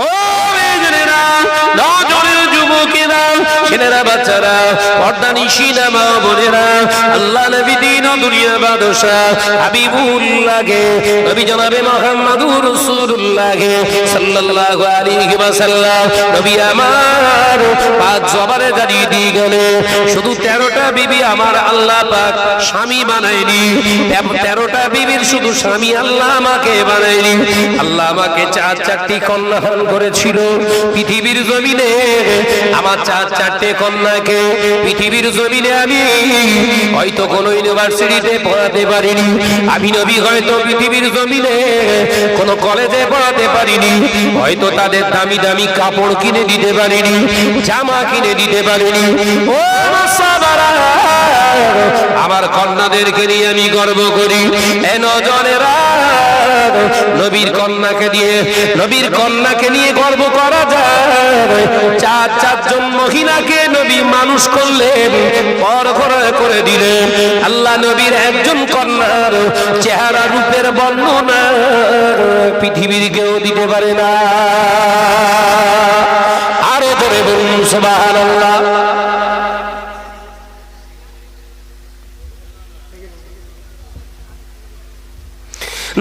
ও মেয়েরা, নজরের যুবকেরা, ছেলেরা, বাচ্চারা, পর্দানিশিনা মা বোনেরা, আল্লাহ নবী দিন ও দুনিয়া বাদশাহ হাবিবুল্লাহকে, নবী জনাবে মুহাম্মদুর রাসূলুল্লাহ সাল্লাল্লাহু আলাইহি ওয়াসাল্লাম নবী আমার পাঁচ জবানে জানিয়ে দিয়ে গেলেন, শুধু 13টা বিবি আমার আল্লাহ পাক স্বামী বানায়নি, 13টা বিবির শুধু স্বামী আল্লাহ আমাকে বানায়নি, আল্লাহ আমাকে 4টি কন্যা দান করেছিল। পৃথিবীর জমিনে আমার 4টি কন্যাকে পৃথিবীর জমিনে আমি হয়তো কোনো ইউনিভার্সিটিতে পড়াতে পারিনি, আমি নবী হয়তো পৃথিবীর জমিনে কোনো কলেজে পড়াতে পারিনি, হয়তো তাদের দামি দামি কাপড় কিনে দিতে পারিনি, জামা কিনে দিতে পারিনি। ও সাহাবারা, আমার কন্যাদেরকে নিয়ে আমি গর্ব করি। এ নজরেরা, নবীর কন্যাকে নিয়ে গর্ব করা যায়। 4জন মহিলাকে নবী মানুষ করলেন, পর করে দিলেন। আল্লাহ নবীর একজন কন্যার চেহারা রূপের বর্ণনা পৃথিবীর কেউ দিতে পারে না। আরো জোরে বলুন সুবহানাল্লাহ।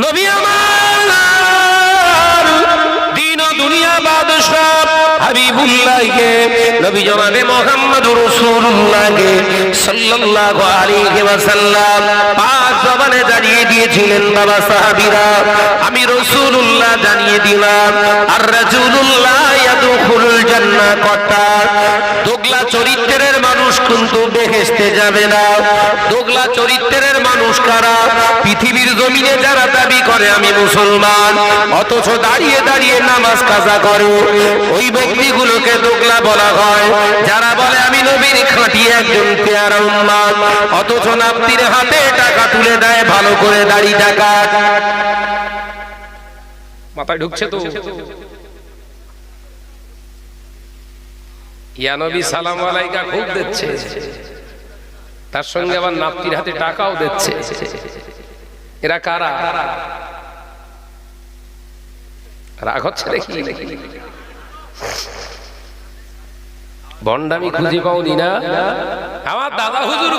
নবী আমার দিন ও দুনিয়া বাদশাহ হাবিবুল্লাহকে, নবী জনাবে মুহাম্মদুর রাসূলুল্লাহকে সাল্লাল্লাহু আলাইহি ওয়াসাল্লাম পাঁচ জবানে জানিয়ে দিয়েছিলেন। বাবা সাহাবীরা, আমি রাসূলুল্লাহ জানিয়ে দিলাম, আর রাসূলুল্লাহ ইয়াদখুলুল জান্নাহ কটা। দোগলা চরিত্রের মানুষ কিন্তু বেহেশতে যাবে না। দোগলা চরিত্রের মানুষ কারা? পৃথিবীর জমিনে যারা দাবি করে আমি মুসলমান, অথচ দাঁড়িয়ে দাঁড়িয়ে নামাজ কাজা করে, ওই ব্যক্তিগুলোকে দোগলা বলা হয়। যারা বলে আমি নবীর খাঁটি একজন পেয়ারা উম্মত, অথচ নাপ্তির হাতে টাকা তুলে দেয় ভালো করে দাড়ি টাকা। মাথায় ঢুকছে তো? ইয়া নবী সালাম আলাইকা খুব দিচ্ছে, তার সঙ্গে আবার নাপ্তির হাতে টাকাও দিচ্ছে। এরা কারা? রাগ হচ্ছে দেখি? ভণ্ডামি খুঁজে পাওনি না? আমার দাদা হুজুর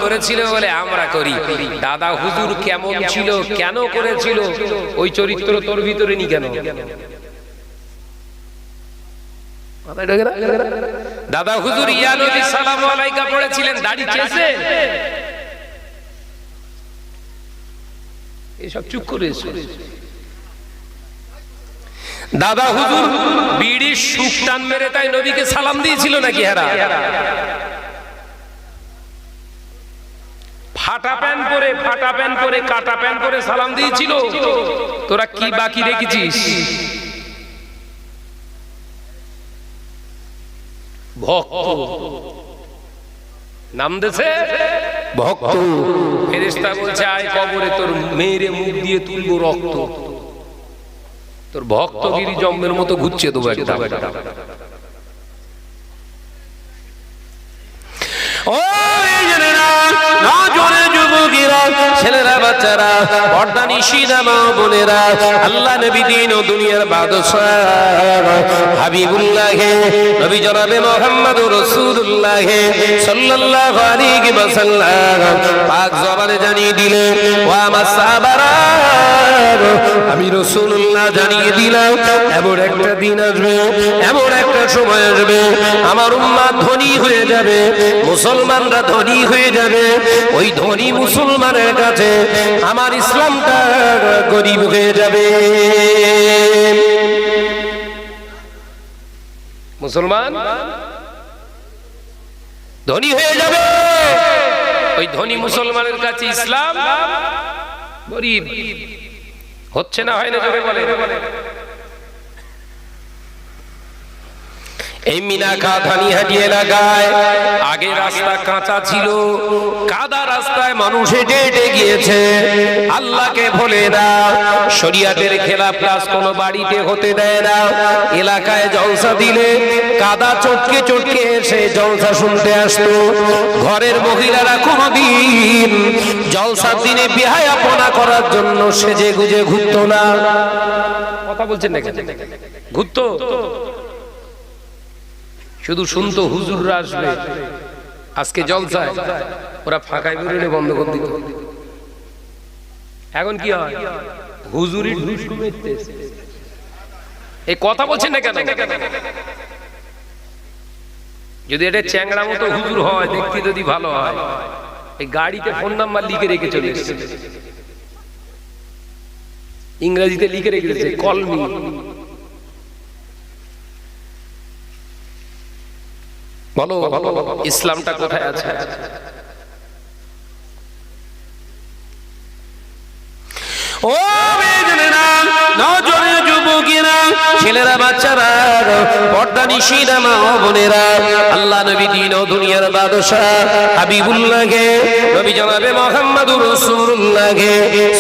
করেছিল বলে আমরা করি। দাদা হুজুর কেমন ছিল, কেন করেছিল, ওই চরিত্র তোর ভিতরে নি কেন? দাদা হুজুর ইয়া নবী সালাম আলাইকা পড়েছিলেন, দাড়ি চেয়েছে, এসব চুপ করে। দাদা হুজুর বিড়ির সুখ টান মেরে তাই নবীকে সালাম দিয়েছিল নাকি? হারা ফাটা প্যান্ট পরে কাটা প্যান্ট পরে সালাম দিয়েছিল। তোরা কি বাকি রেখেছিস? ভক্ত নাম দেছে ভক্ত। ফেরেশতা বলছে আয় কবরে তোর মেয়েরে মুখ দিয়ে তুলবো রক্ত। তোর ভক্তগিরি জম্মের মতো ঘুরছে তো একটা। ও ছেলেরা, বাচ্চারা, পর্দানিশিনা মা বোনেরা, আল্লাহ নবী দিন ও দুনিয়ার বাদশাহ হাবিবুল্লাহ নবী জনাবে মুহাম্মদুর রাসূলুল্লাহ সাল্লাল্লাহু আলাইহি ওয়াসাল্লাম পাক জবানে জানিয়ে দিলেন, ও আমার সাহাবারা, আমি রাসূলুল্লাহ জানিয়ে দিলাম, এমন একটা দিন আসবে, এমন একটা সময় আসবে, আমার উম্মাত ধনী হয়ে যাবে, মুসলমানরা ধনী হয়ে যাবে। ওই ধনী মুসলমানের কাছে আমার ইসলামটা গরিব হয়ে যাবে। মুসলমান ধনী হয়ে যাবে, ওই ধনী মুসলমানের কাছে ইসলাম গরিব হচ্ছে না, হয় না? জোরে বলে। এই মিনাখা ধানিহাটি এলাকায় আগে রাস্তা কাঁচা ছিল, কাদা রাস্তায় মানুষ হেঁটে হেঁটে গিয়েছে, আল্লাহকে ভোলে না, শরিয়াতের খেলাফ কাজ কোনো বাড়িতে হতে দেয় না। এলাকায় জলসা দিলে কাদা চটকে চটকে এসে জলসা শুনতে আসতো। ঘরের মহিলারা কোনোদিন জলসার দিনে বেহায়াপনা করার জন্য সেজে গুজে ঘুরতো না। কথা বলছেন না, ঘুরতো, শুধু শুনতো হুজুররা আসবে আজকে জলসায়, ওরা ফাঁকায় বেরোলে বন্ধ করে দিত। এখন কি হয়, হুজুরি ঢুস কমেছে। এই কথা বলছেন না কেন? যদি এটা চ্যাংড়া মতো হুজুর হয়, দেখতে যদি ভালো হয়, এই গাড়িতে ফোন নাম্বার লিখে রেখে চলে এসেছে, ইংরেজিতে লিখে রেখেছে কল মি। বলো ইসলামটা কোথায় আছে? ও নজরের যুবকেরা, ছেলেরা, বাচ্চারা, পর্দা নিশিনা মা বোনেরা, আল্লাহ নবী দিন ও দুনিয়ার বাদশাহ হাবিবুল্লাহকে, নবী জনাবে মুহাম্মদুর রাসূলুল্লাহকে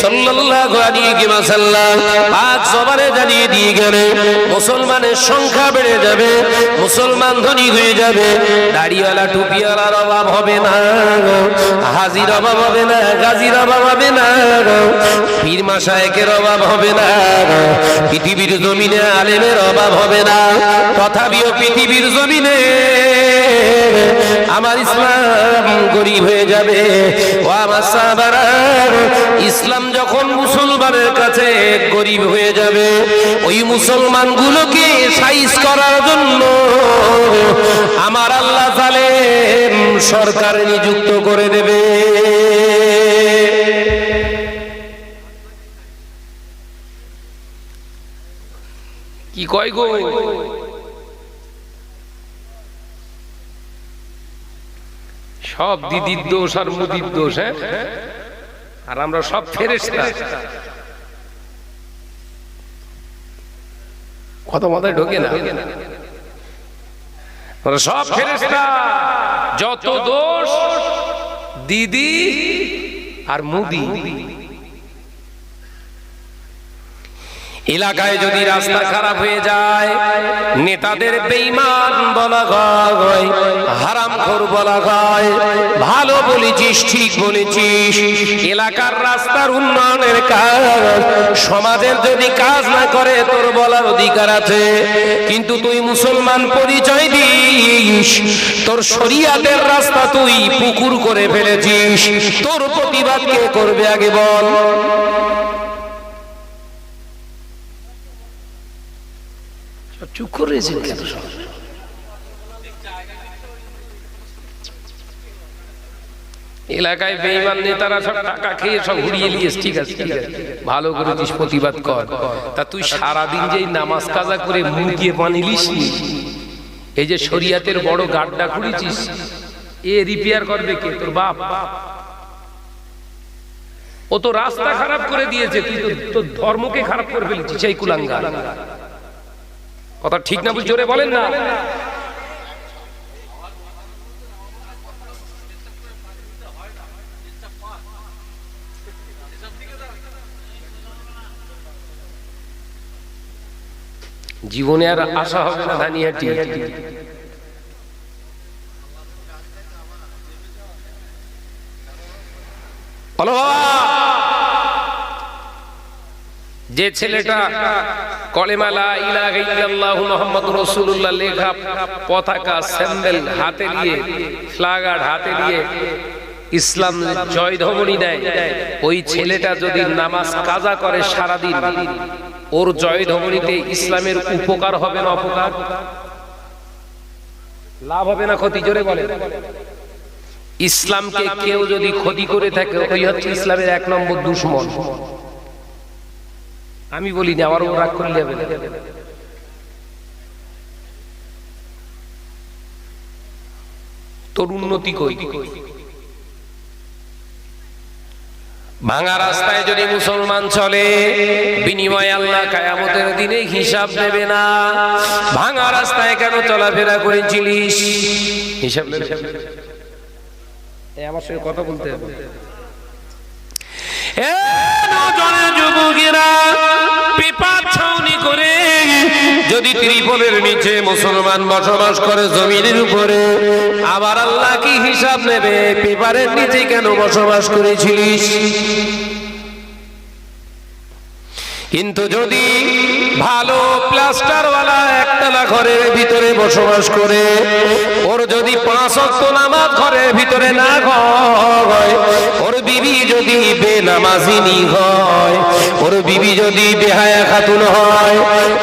সাল্লাল্লাহু আলাইহি ওয়াসাল্লাম পাক জবানে জানিয়ে দিয়ে গেলে মুসলমানের সংখ্যা বেড়ে যাবে, মুসলমান ধনী হয়ে যাবে, দাড়িওয়ালা টুপিওয়ালার অভাব হবে না, হাজির অভাব হবে না, গাজীর অভাব হবে না, পীর মাশায়েখের অভাব হবে না, পৃথিবীর জমিনে আলেমের অভাব হবে না। তথাপিও পৃথিবীর জমিনে আমার ইসলাম গরিব হয়ে যাবে। ও আমার সাহাবারা, ইসলাম যখন মুসলমানের কাছে গরিব হয়ে যাবে, ওই মুসলমানগুলোকে সাইজ করার জন্য আমার আল্লাহ জালেম সরকার নিযুক্ত করে দেবে। কি কয় গো, সব দিদির দোষ আর মুদির দোষ, হ্যাঁ, আর আমরা সব ফেরেশতা। কত মাথায় ঢোকে না, আমরা সব ফেরেশতা, যত দোষ দিদি আর মুদি। এলাকায় যদি রাস্তা খারাপ হয়ে যায়, নেতাদের বেঈমান বলা হয়, হারামখোর বলা হয়, ভালো বলেছিস, ঠিক বলেছিস। এলাকার রাস্তার উন্নয়নের কাজ সমাজের যদি কাজ না করে তোর বলার অধিকার আছে, কিন্তু তুই মুসলমান পরিচয় দিস, তোর শরিয়াতের রাস্তা তুই পুকুর করে ফেলেছিস, তোর প্রতিবাদ কে করবে আগে বল? চুপ করেছেন কেন? এলাকায় বেঈমান নেতারা সব টাকা খেয়ে সব ঘুরিয়ে নিয়েছে, ঠিক আছে, ঠিক আছে, ভালো করেছিস, প্রতিবাদ কর। তা তুই সারাদিন যেই নামাজ কাজা করে মুরগিয়ে বানিলিস, এই যে শরিয়াতের বড় গাড্ডা খুঁড়েছিস, এ রিপেয়ার করবে কে? তোর বাপ। ও তো রাস্তা খারাপ করে দিয়েছে, তুই তো ধর্মকে খারাপ করে ফেলেছিস, সেই কুলাঙ্গার। কথা ঠিক না? জোরে বলেন না। জীবনে আর আশা হবে না ধানিয়াটি। বলো যে ছেলেটা কলেমা লা ইলাহা ইল্লাল্লাহু মুহাম্মাদুর রাসূলুল্লাহ লেখা পতাকা স্যান্ডেল হাতে নিয়ে, ফ্ল্যাগার্ড হাতে নিয়ে ইসলাম জয়ধ্বনি দেয়, ওই ছেলেটা যদি নামাজ কাজা করে সারাদিন, ওর জয়ধ্বনিতে ইসলামের উপকার হবে না অপকার? লাভ হবে না ক্ষতি? জোরে বলে। ইসলামকে কেউ যদি ক্ষতি করে থাকে, ওই হচ্ছে ইসলামের 1 নম্বর দুশমন। আমি বলি না, আমার রাগ করলে হবে না। তোর উন্নতি কই? ভাঙা রাস্তায় যদি মুসলমান চলে, বিনিময়ে আল্লাহ কিয়ামতের দিনে হিসাব নেবে না। ভাঙা রাস্তায় কেন চলাফেরা করেছিলিস, হিসাব নেবে। আমার সঙ্গে কথা বলতে হবে। যুবকেরা পেপার ছাউনি করে যদি ত্রিপলের নিচে মুসলমান বসবাস করে জমিনের উপরে, আবার আল্লাহ কি হিসাব নেবে? পেপারের নিচে কেন বসবাস করেছিলিস? কিন্তু যদি ভালো প্লাস্টারওয়ালা একতলা ঘরের ভিতরে বসবাস করে, ওর যদি 5 ওয়াক্ত নামাজ ঘরের ভিতরে না হয়, ওর বিবি যদি বেনামাজিনী হয়, ওর বিবি যদি বেহায়া খাতুন হয়,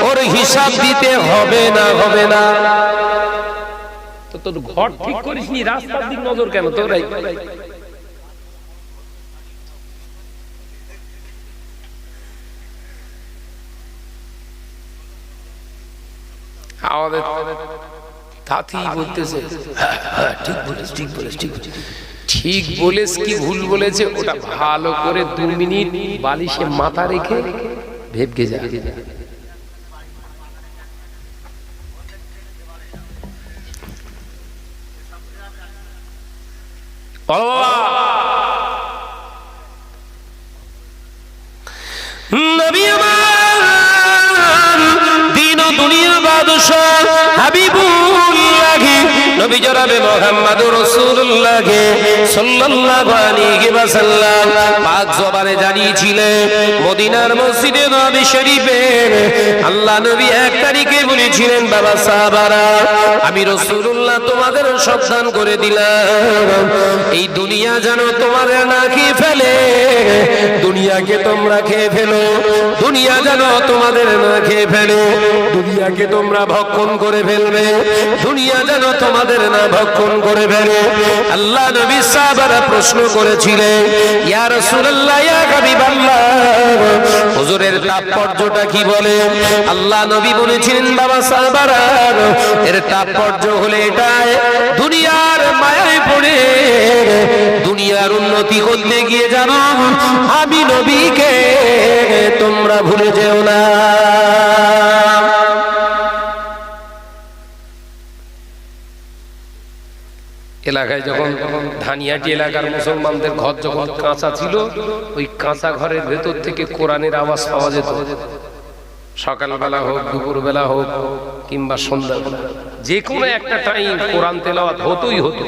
ওর হিসাব দিতে হবে না? হবে না। তো তোর ঘর ঠিক করিসনি, রাস্তার দিক নজর কেন তোর? ঠিক বলেছ কি ভুল বলেছে ওটা ভালো করে 2 মিনিট বালিশে মাথা রেখে ভেবে যা। নবী দুনিয়া বাদশাহ হাবিবুল্লাহ নবী জনাবে মুহাম্মদুর রাসূলুল্লাহ সাল্লাল্লাহু আলাইহি ওয়াসাল্লাম পাক জবানে জানিয়েছিলেন, মদিনার মসজিদে নববী শরীফে আল্লাহ নবী 1 তারিখে বলেছিলেন, বাবা সাহাবারা আমি রাসূলুল্লাহ তোমাদের সাবধান করে দিলাম, এই দুনিয়া যেন তোমাদের না খেয়ে ফেলে, দুনিয়াকে তোমরা খেয়ে ফেলো, দুনিয়া যেন তোমাদের না খেয়ে ফেলে, দুনিয়াকে তোমরা ভক্ষণ করে ফেলবে, দুনিয়া যেন তোমাদের না ভক্ষণ করে ফেলে। আল্লাহ নবী সাহাবারা প্রশ্ন করেছিলেন, ইয়া রাসূলুল্লাহ ইয়া হাবিবাল্লাহ, হুজুরের তাৎপর্যটা কি বলে? আল্লাহ নবী বলেছিলেন, বাবা সাহাবারা এর তাৎপর্য হলো এটাই, দুনিয়ার মায়ায় পড়ে দুনিয়ার উন্নতি করতে গিয়ে জানো আমি নবীকে তোমরা ভুলে যেও না। এলাকায় যখন ধানিয়াটি এলাকার মুসলমানদের ঘর যখন কাঁচা ছিল, ওই কাঁচা ঘরের ভেতর থেকে কোরআনের আওয়াজ পাওয়া যেত, সকালবেলা হোক, দুপুরবেলা হোক, কিংবা সন্ধ্যাবেলা, যে কোনো একটা টাইম কোরআন তেলাওয়াত হতোই হতো।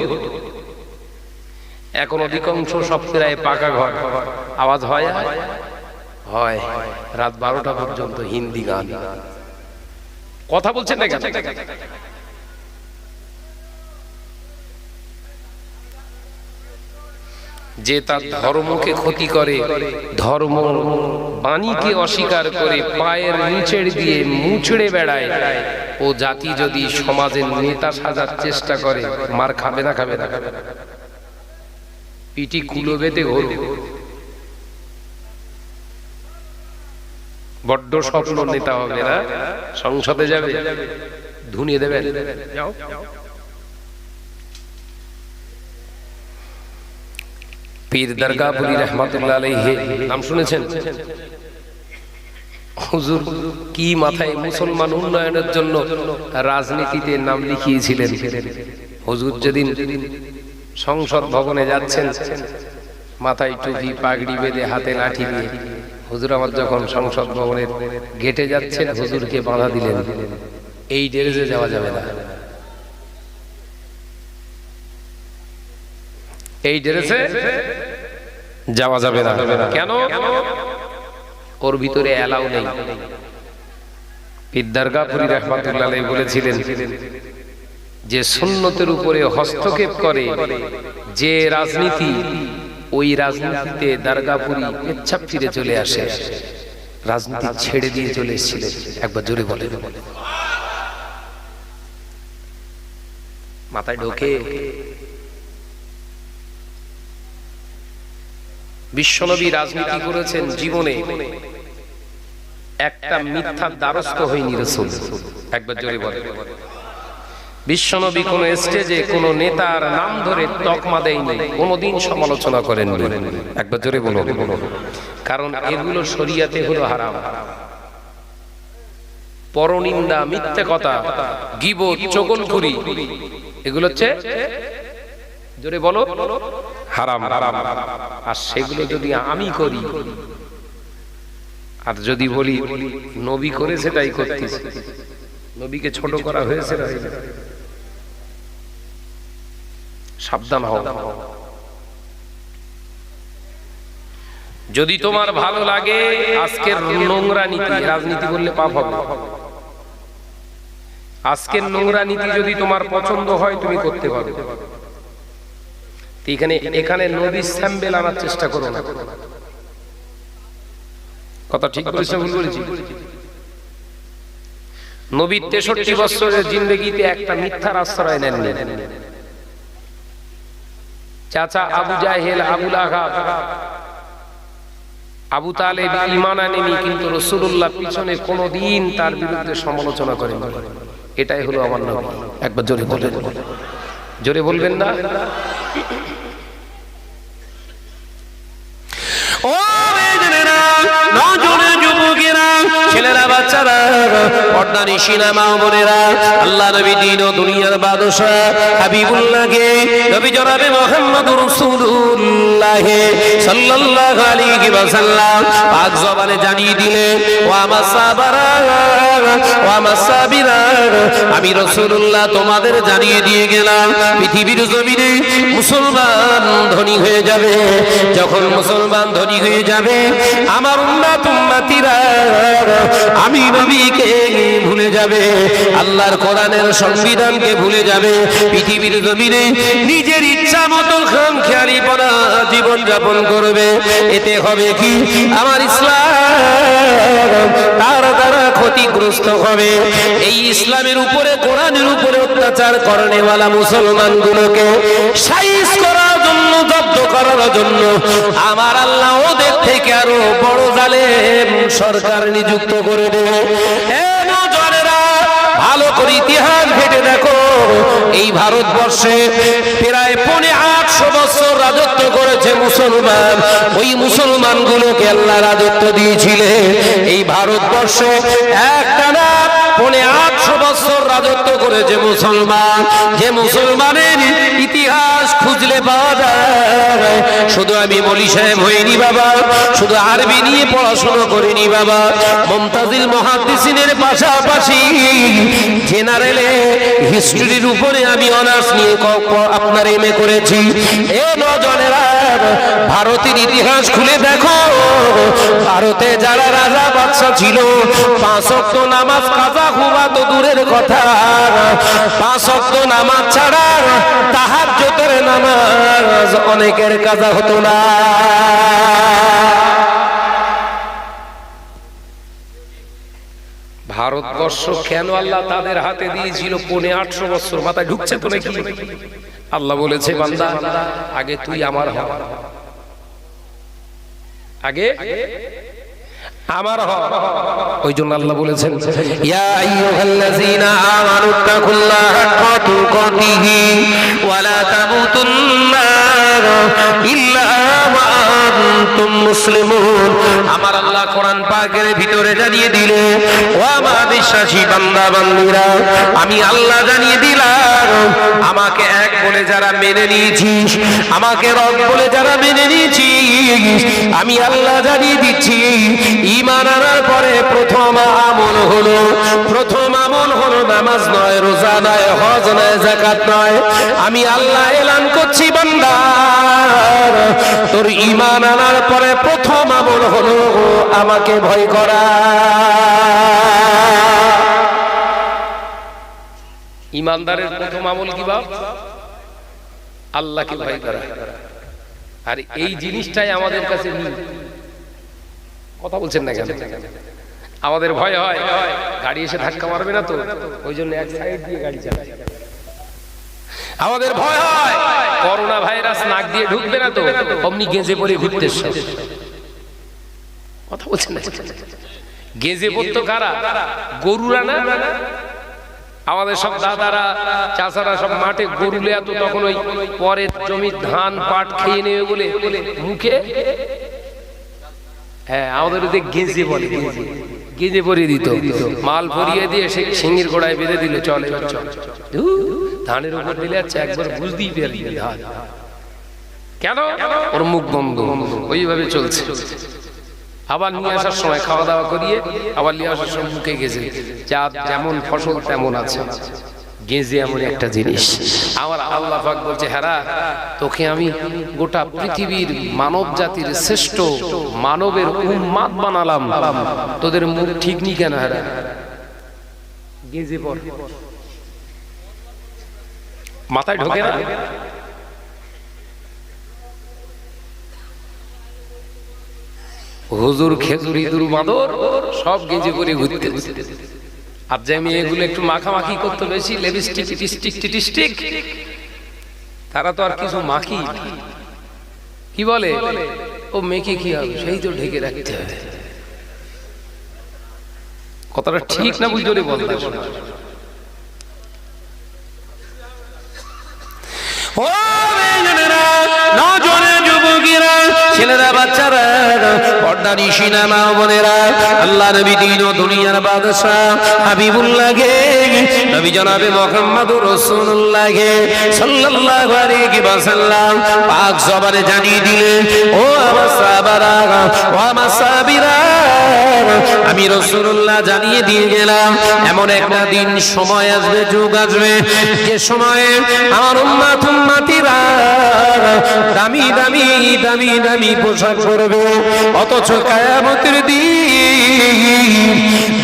এখন অধিকাংশ সব প্রায় পাকা ঘর, আওয়াজ হয় হয় রাত 12টা পর্যন্ত হিন্দি গান। কথা বলছেন না কেন? যে তার ধর্মকে ক্ষতি করে, ধর্ম বাণীকে অস্বীকার করে পায়ের নিচের দিয়ে মুচড়ে বেড়ায়, ও জাতি যদি সমাজের নেতা সাজার চেষ্টা করে, মার খাবে না? খাবে না? পিটি কুলো বেঁধে ঘোরো। বড্ড স্বপ্ন নেতা হবে না, সংসদে যাবে, ধুনিয়ে দেবেন। যাও পীর দরগাপুরি রহমাতুল্লাহ আলাইহি নাম শুনেছেন? হুজুর কি মাথায় মুসলমান উন্নয়নের জন্য রাজনীতিতে নাম লিখিয়েছিলেন। হুজুর যেদিন সংসদ ভবনে যাচ্ছেন, মাথায় টুপি পাগড়ি বেঁধে হাতে লাঠি নিয়ে, হুজুর আমার যখন সংসদ ভবনের গেটে যাচ্ছেন, হুজুরকে বাধা দিলেন, এই ড্রেসে যাওয়া যাবে না, এই ড্রেসে যাওয়া যাবে না। কেন? ওর ভিতরে অ্যালাউ নেই। পীর দরগাপুরি রাহমাতুল্লাহ আলাইহি বলেছিলেন, যে সুন্নতের উপরে হস্তক্ষেপ করে যে রাজনীতি, ওই রাজনীতিতে দরগাপুরি ইচ্ছা ফিরে চলে আসে, রাজনীতি ছেড়ে দিয়ে চলে এসেছিলেন। একবার জোরে বলে, মাথায় ঢোকে। বিশ্বনবী রাজনীতি করেছেন জীবনে, একটা মিথ্যার দ্বারস্থ হয়নি রাসূল। একবার জোরে বলে, বিশ্বনবী কোন স্টেজে কোন নেতার নাম ধরে তকমা দেয়নি, কোনদিন সমালোচনা করেননি। একবার জোরে বলো, কারণ এগুলো শরীয়তে হলো হারাম। পরনিন্দা, মিথ্যে কথা, গীবত, চগলখুরি, এগুলো হচ্ছে জোরে বলো হারাম। আর সেগুলো যদি আমি করি আর যদি বলি নবী করে সেটাই করতেছি, নবীকে ছোট করা হয়েছে, সাবধান হও। যদি তোমার ভালো লাগে আজকের নোংরা নীতি, রাজনীতি বললে পাপ হবে, আজকের নোংরা নীতি যদি তোমার পছন্দ হয় তুমি করতে পারো। এখানে নবীর স্যাম্পল আনার চেষ্টা করো না। কথা ঠিক বলেছি ভুল বলেছি? নবীর 63 বছরের জিন্দেগিতে একটা মিথ্যার আশ্রয় নেননি। চাচা আবু জাহেল, আবু লাহাব, আবু তালেব ঈমান আনেনি, কিন্তু রাসূলুল্লাহ পিছনে কোনদিন তার বিরুদ্ধে সমালোচনা করেন। এটাই হলো আমার নবী। একবার জোরে বলবেন, জোরে বলবেন না? ও বেজনেরা, নজরে যুবকেরা, ছেলেরা, বাচ্চারা, পর্দানিশিনা মা বোনেরা, আল্লাহ নবী দিন ও দুনিয়ার বাদশা হাবিবুল্লাহকে নবী জনাবে মুহাম্মদুর রাসূলুল্লাহ সাল্লাল্লাহু আলাইহি ওয়াসাল্লাম পাক জবানে জানিয়ে দিলেন, ওয়া মাসাবারা ওয়া মাসাবিরা, আমি রাসূলুল্লাহ তোমাদের জানিয়ে দিয়ে গেলাম পৃথিবীর জমিনে মুসলমান ধনী হয়ে যাবে। যখন মুসলমান ধনী হয়ে যাবে আমার উম্মতিরা আমি নবীকে ভুলে যাবে, আল্লাহর কোরআনের সংবিধানকে ভুলে যাবে, পৃথিবীর জমিনে নিজের ইচ্ছা মতো খামখেয়ালিপনা জীবন যাপন করবে। এতে হবে কি, আমার ইসলাম তার দ্বারা ক্ষতিগ্রস্ত হবে। এই ইসলামের উপরে, কোরআনের উপরে অত্যাচার করেনেওয়ালা মুসলমানগুলোকে সাইজ করার জন্য, জব্দ করার জন্য আমার আল্লাহ ওদের থেকে আরো বড় জালেম সরকার নিযুক্ত করে দেবে। ভালো করে ইতিহাস ঘেটে দেখো, এই ভারতবর্ষে প্রায় 850 বছর রাজত্ব করেছে মুসলমান। ওই মুসলমানগুলোকে আল্লাহ রাজত্ব দিয়েছিলেন। এই ভারতবর্ষে একটানা 850 বছর রাজত্ব করেছে মুসলমান। যে মুসলমানের ইতিহাস খুঁজলে পাওয়া যায়। শুধু আমি মৌলী সাহেব হইনি বাবা, শুধু আরবি নিয়ে পড়াশোনা করিনি বাবা, মুমতাজিল মুহাদ্দিসিনের পাশাপাশি জেনারেলে হিস্ট্রির উপরে আমি অনার্স নিয়ে আপনার এমএ করেছি। এ নজনেরা, ভারতের ইতিহাস খুলে দেখো, ভারতে যারা রাজা বাদশা ছিল 5 ওয়াক্ত নামাজ কাজা হুয়া তো দূরের কথা, 5 ওয়াক্ত নামাজ ছাড়া তাহাজ্জুদের নামাজ অনেকের কাজা হতো না। ভারতবর্ষ কেন আল্লাহ তাদের হাতে দিয়েছিল 850 বছর? মাথায় ঢুকছে তো নাকি? আল্লাহ বলেছে, বান্দা আগে তুই আমার হ, আগে আমার হ। ওই জন্য আল্লাহ বলেছেন, ইয়া আইয়ুহাল্লাযীনা আমানুত্তাকুল্লাহা হাক্কা তুকাতিহি ওয়া লা তামুতুন্না ইল্লা ওয়া আনতুম মুসলিমুন। আমার আল্লাহ কোরআন পাকের ভিতরে জানিয়ে দিলে, ও আমার বিশ্বাসী বান্দা বান্দীরা, আমি আল্লাহ জানিয়ে দিলাম, আমাকে এক বলে যারা মেনে নিয়েছিস, আমাকে রব বলে যারা মেনে নিয়েছিস, আমি আল্লাহ জানিয়ে দিচ্ছি, ঈমান আনার পরে প্রথম আমল হলো নামাজ নয়, রোজা নয়, হজ নয়, যাকাত নয়। আমি আল্লাহ এলান করছি, বান্দা তোর ঈমান আনার পরে প্রথম আমল হলো আমাকে ভয় করা। ঈমানদারের প্রথম আমল কি বাপ? আল্লাহকে ভয় করা। আর এই জিনিসটাই আমাদের কাছে নেই। কথা বলছেন না কেন? আমাদের ভয় হয় গাড়ি এসে ধাক্কা মারবে না তো, ওই জন্য এক সাইড দিয়ে গাড়ি চালাই। আমাদের ভয় হয় করোনা ভাইরাস নাক দিয়ে ঢুকবে না তো, অমনি গেঁজে পরে ঘুরতে। কথা বলছেন না? গেঁজে পড়তো কারা? গরুরা না? আমাদের সব দাদারা চাচারা সব মাঠে গরুলে এত তখন ওই পরের জমির ধান পাট খেয়ে নেবে বলে মুখে, হ্যাঁ আমাদের ওদের গেঁজে বলে, গেঁজে পরিয়ে দিত, মাল ভরিয়ে দিয়ে সে সিঙ্গির গোড়ায় বেঁধে দিলে চলে ধানের উপর দিলে আচ্ছা একবার বুঝতেই পারলি ধান কেন, ওর মুখ বন্ধ, ওইভাবে চলছে। আবার নিয়ে আসার সময় খাওয়া দাওয়া করিয়ে আবার নিয়ে আসার সময় মুখে গেছে, যা যেমন ফসল তেমন আছে। গেঁজে এমন একটা জিনিস, আমার আল্লাহ পাক বলছে হ্যাঁ তোকে আমি গোটা পৃথিবীর মানব জাতির শ্রেষ্ঠ মানবের উম্মাত বানালাম, তোদের মুখ ঠিক নি কেন? হ্যাঁ গেঁজে পর মাথায় ঢোকে না। হুজুর খেজুর ইঁদুর বাঁদর সব গেঁজে করে ঘুরতে, আর যে মেয়েগুলো একটু মাখামাখি করতে বেশি, লিপস্টিক টিস্টিক টিস্টিক, তারা তো আর কিছু মাখি কি বলে ও মেখে কি হবে, সেই তো ঢেকে রাখতে হবে। কথাটা ঠিক না বুঝতে বলতে ছেলেরা বাচ্চারা পর্দানি সিনেমা বোনেরা, আল্লাহ নবী দিন ও দুনিয়ার বাদশাহ হাবিবুল্লাহকে নবী জনাবে মুহাম্মদুর রাসূলুল্লাহকে সাল্লাল্লাহু আলাইহি ওয়াসাল্লাম পাক জবানে জানিয়ে দিলেন, ও আমার সাহাবারা ও আমার সাহাবীরা, আমি রাসূলুল্লাহ জানিয়ে দিয়ে গেলাম এমন একটা দিন সময় আসবে, যুগ আসবে, যে সময়ে আমার উম্মতিরা দামি দামি দামি দামি পোশাক পরবে, অথচ কিয়ামতের দিন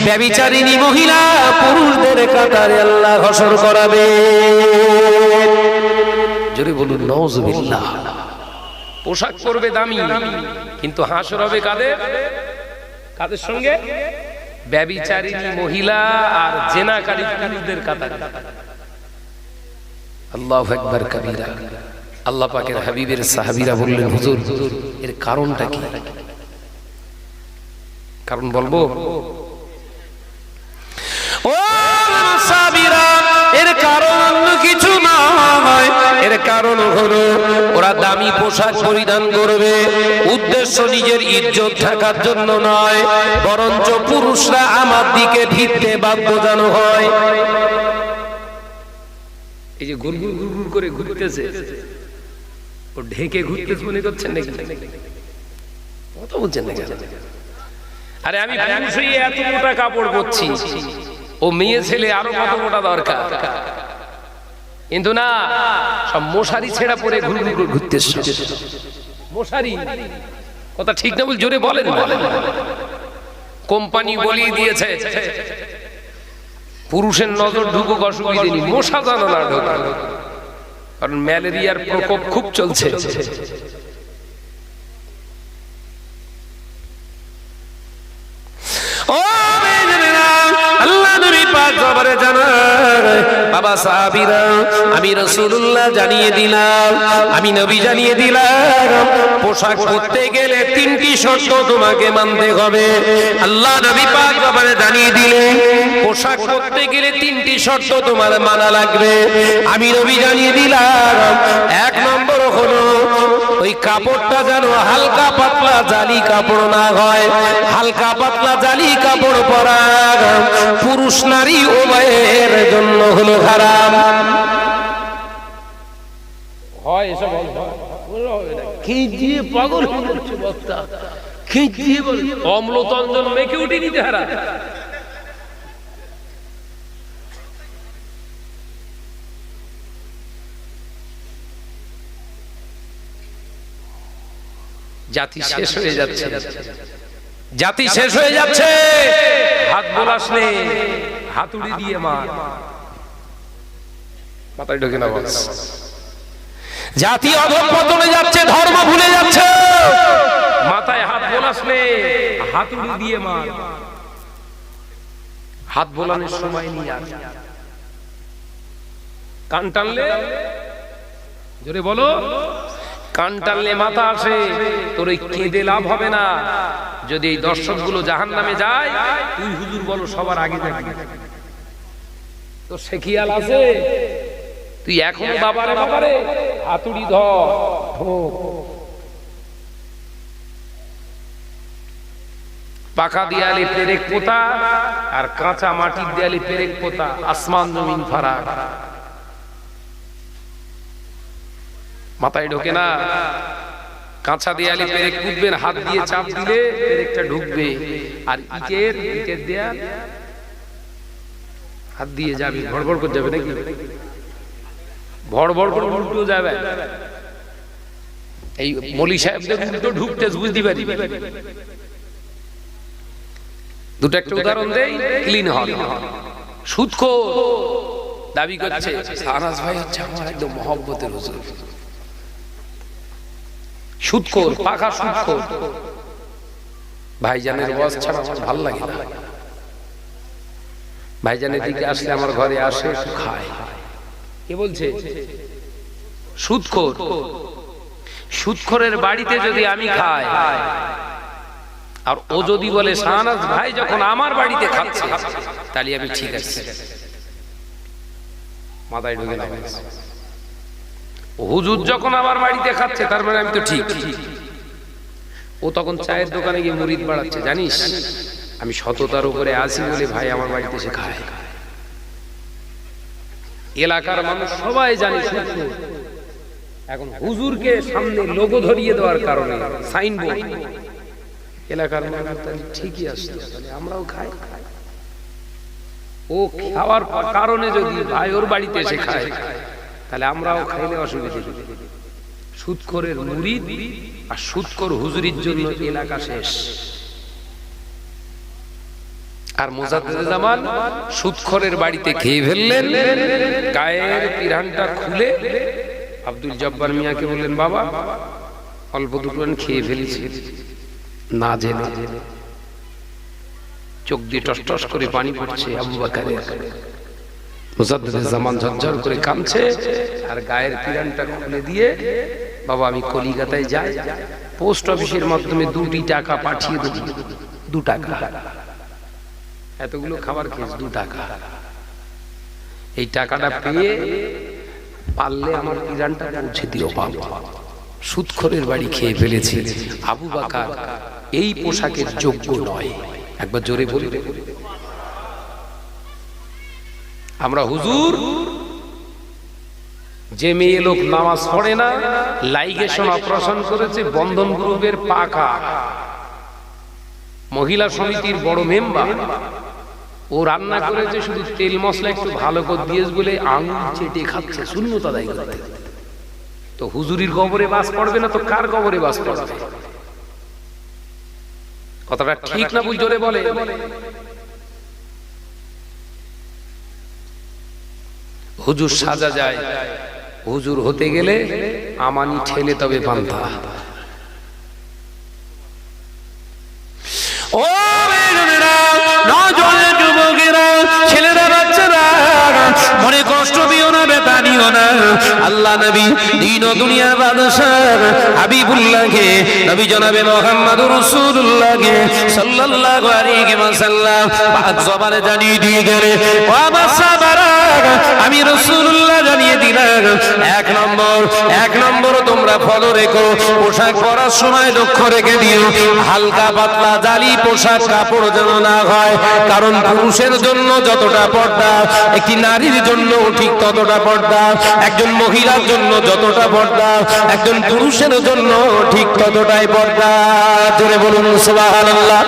ব্যভিচারিণী মহিলা পুরুষদের কাতারে আল্লাহ হাসর করাবে। জোরে বলুন নাউজুবিল্লাহ। পোশাক পরবে দামি, কিন্তু হাসর হবে কাদের কাদের সঙ্গে? ব্যভিচারিণী মহিলা আর জেনাকারী পুরুষদের কাতারে। আল্লাহু আকবার কাবীরা। আল্লাহ পাকের হাবিবের সাহাবীরা বললেন, হুজুর এর কারণটা কি? কারণ বলবো? ও সাহাবীরা, এর কারণ অন্য কিছু নয়, এর কারণ হলো ওরা দামি পোশাক পরিধান করবে, উদ্দেশ্য নিজের ইজ্জত ঢাকার জন্য নয়, বরঞ্চ পুরুষরা আমার দিকে ফিরতে বাধ্য যেন হয়। এই যে গুড়গুড় গুড়গুড় করে ঘুরতেছে, ও ঢেকে ঘুরতেছে মনে করছেন নাকি? কথা বলছেন নাকি? আরে আমি পুরুষ হয়ে এত মোটা কাপড় পরছি, ও মেয়ে ছেলে আরো কত মোটা দরকার, কিন্তু না, সব মশারি ছেঁড়া পরে ঘুরঘুর ঘুরতেছে। মশারি কথা ঠিক না বল, জোরে বলেন। কোম্পানি বলিয়ে দিয়েছে পুরুষের নজর ঢুকুক অসুবিধে নেই, মশা জানো না ঢোকা, কারণ ম্যালেরিয়ার প্রকোপ খুব চলছে। বাবা সাহাবীরা, আমি রাসূলুল্লাহ জানিয়ে দিলাম, আমি নবী জানিয়ে দিলাম, পোশাক পরতে গেলে তিনটি শর্ত তোমাকে মানতে হবে। আল্লাহ নবী পাক জবানে জানিয়ে দিলেন, পোশাক পরতে গেলে তিনটি শর্ত তোমার মানা লাগবে। আমি নবী জানিয়ে দিলাম, এক নম্বর হলো ওই কাপড়টা যেন হালকা পাতলা জালি কাপড় না হয়। হালকা পাতলা জালি কাপড় পরা পুরুষ নারী উভয়ের জন্য হলো হারাম। হয় এসব খিঁচিয়ে পাগল হয়ে যাচ্ছে বক্তা, খিঁচিয়ে অম্লতঞ্জন মেখে উঠে নিতে হারাম। জাতি শেষ হয়ে যাচ্ছে, জাতি শেষ হয়ে যাচ্ছে। হাত বোলাস নে, হাতুড়ি দিয়ে মার, মাথায় ঢোকে না বাস। জাতি অধঃপতনে যাচ্ছে, ধর্ম ভুলে যাচ্ছে। মাথায় হাত বোলাস নে, হাতুড়ি দিয়ে মার। হাত বোলানোর সময় নিয়ে আর কান টানলে, জোরে বলো, কান টানলে মাথা আসে। তোর এই কেঁদে লাভ হবে না। যদি এই দর্শকগুলো জাহান্নামে যায়, তুই হুজুর বলো সবার আগে যাবি। তো সে খেয়াল আছে? তুই এখনো বাবারে বাবারে হাতুড়ি ধর, পাকা দেয়ালে পেরেক পোতা আর কাঁচা মাটির দেয়ালে পেরেক পোতা, আসমান জমিন ফারাক। মাথায় ঢোকে না? কাঁচা দেয়ালে পেরেক পুঁতবেন, হাত দিয়ে চাপ দিলে পেরেকটা ঢুকবে, আর ইটের দেয়াল হাত দিয়ে যাবে, ভড়ভড় করে যাবে নাকি? ভড়ভড় করে উল্টো যাবে। এই মলি সাহেবদের উল্টো ঢুকতে বুঝতে পারি। দুটো একটা উদাহরণ দেই, ক্লিন হবে। সুদখোর দাবি করছে শাহনাজ ভাই হচ্ছে আমার একদম মহব্বতের হুজুর। সুদখোর, পাকা সুদখোর। ভাইজানের ওয়াজ ছাড়া আমার ভালো লাগে না। ভাইজানের দিকে আসলে আমার ঘরে আসে, খায়। কে বলছে? সুদখোর। সুদখোরের বাড়িতে যদি আমি খাই, আর ও যদি বলে শাহনাজ ভাই যখন আমার বাড়িতে খাচ্ছে তাহলে আমি ঠিক আছি, মাথায় ঢুকে না। হুজুর যখন আমার বাড়িতে খাচ্ছে তার মানে আমি তো ঠিক। ও তখন চায়ের দোকানে গিয়ে মুরিদ বাড়াচ্ছে, জানিস আমি সততার উপরে আসি বলে ভাই আমার বাড়িতে এসে খায়। এলাকার মানুষ সবাই জানে সুদখোর। এখন হুজুরকে সামনে লোগো ধরিয়ে দেওয়ার কারণে সাইনবোর্ড, এলাকার মানুষ ঠিকই আসছে, আমরাও খাই। ও খাওয়ার কারণে যদি ভাই ওর বাড়িতে এসে খায় তাহলে আমরাও খাইলে অসুবিধা নেই। সুদখোরের মুরিদ আর সুদখোর হুজুরির জন্য এলাকা শেষ। আর মুজাদ্দেদে জামান সুদখোরের বাড়িতে খেয়ে ফেললেন, গায়ের পিরানটা খুলে আব্দুল জব্বার মিয়াকে বললেন, বাবা অল্প দুটো খেয়ে ফেলেছি না জেনে। চোখ দিয়ে টস টস করে পানি পড়ছে আবু বকরের। মুজাদ্দেদে জামান ঝরঝর করে কাঁদছে আর গায়ের পিরানটা খুলে দিয়ে, বাবা আমি কলিকাতায় যাই, পোস্ট অফিসের মাধ্যমে 2টি টাকা পাঠিয়ে দেব। 2 টাকা, এতগুলো খাবার খেয়েছি, 2 টাকা। এই টাকাটা পেয়ে পারলে আমার পিরানটা পৌঁছে দিও বাবা। সুদখোরের বাড়ি খেয়ে ফেলেছি, আবু বকর এই পোশাকের যোগ্য নয়। একবার জোরে বলি। আমরা হুজুর, যে মেয়ে লোক নামাজ পড়ে না, লাইগেশন অপারেশন করেছে, বন্ধন গ্রুপের পাকা মহিলা সমিতির বড় মেম্বার, ও রান্না করেছে শুধু তেল মশলা একটু ভালো করে দিয়েছে বলে আঙুল চেটে খাচ্ছে সুন্নত আদায় করতে। তো হুজুরির কবরে বাস পড়বে না তো কার কবরে বাস পড়বে? কথাটা ঠিক না বুঝ? জোরে বলে। হুজুর সাজা যায়, হুজুর হতে গেলে আমানি ঠেলে তবে পান্তা। ও নজওয়ান যুবকেরা, ছেলেরা, বাচ্চারা, মনে কষ্ট দিও না, ব্যথা নিও না। আল্লাহ নবী দিন ও দুনিয়ার বাদশাহ হাবিবুল্লাহকে, নবী জনাবে মুহাম্মদুর রাসূলুল্লাহকে সাল্লাল্লাহু আলাইহি ওয়াসাল্লাম পাক জবানে জানিয়ে দিয়ে গেলে, ও আমার সাহাবারা, আমি রাসূলুল্লাহ জানিয়ে দিলাম, এক নম্বর তোমরা ফলো রেখো, পোশাক পরার সময় লক্ষ্য রেখে দিও হালকা পাতলা জালি পোশাক কাপড় যেন না হয়। কারণ পুরুষের জন্য যতটা পর্দা, একটি নারীর জন্য ঠিক ততটা পর্দা, একজন মহিলার জন্য যতটা পর্দা, একজন পুরুষের জন্য ঠিক ততটাই পর্দা। জোরে বলুন সুবহানাল্লাহ,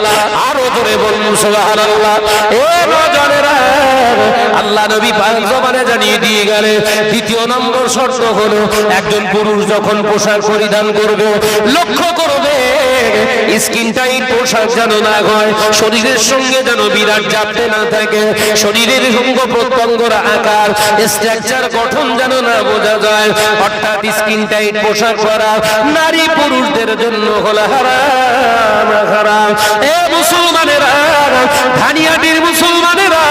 আরো জোরে বলুন সুবহানাল্লাহ। এ নজরেরা, আল্লাহ নবী পাক জবানে জানিয়ে দিয়ে গেলে, দ্বিতীয় নম্বর শর্ত হলো, একজন পুরুষ যখন পোশাক পরিধান করবে, লক্ষ্য করবে স্কিন টাইট পোশাক যেন না হয়, শরীরের সঙ্গে যেন বিরাট চাপতে না থাকে, শরীরের অঙ্গ প্রত্যঙ্গের আকার স্ট্রাকচার গঠন যেন না বোঝা যায়। অর্থাৎ স্কিন টাইট পোশাক পরা নারী পুরুষদের জন্য হলো হারাম, হারাম। এ মুসলমানেরা, ধানিয়াটির মুসলমানেরা,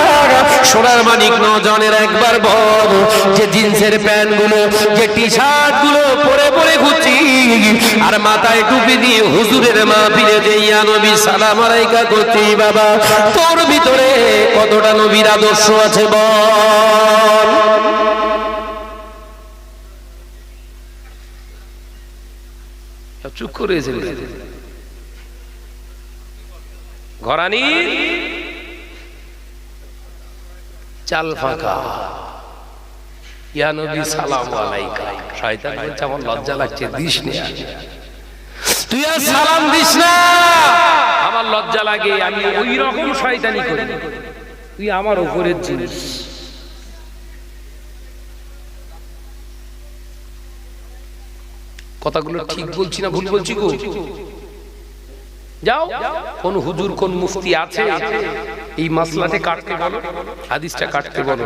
সোনার মানিক নজনের একবার বল, যে জিন্সের প্যান্ট গুলো, যে টি শার্ট গুলো পরে পরে দরবারে ঘুরছি আর মাথায় টুপি দিয়ে হুজুরের মাহফিলে যে ইয়া নবী সালাম আলাইকা করছি বাবা তোর ভিতরে কতটা নবীর আদর্শ আছে বল। চুপ করেছে ঘরানি চাল ফাঁকা ইয়া নবী সালাম আলাইকা। শয়তান বলছে আমার লজ্জা লাগছে, দিস না, তুই আর সালাম দিস না, আমার লজ্জা লাগে, আমি ওই রকম শয়তানি করি, তুই আমার উপরের জিনিস। কথাগুলো ঠিক বলছি না ভুল বলছি গো? যাও কোন হুজুর কোন মুফতি আছে এই মাসলাতে কাটতে বলো, হাদিসটা কাটতে বলো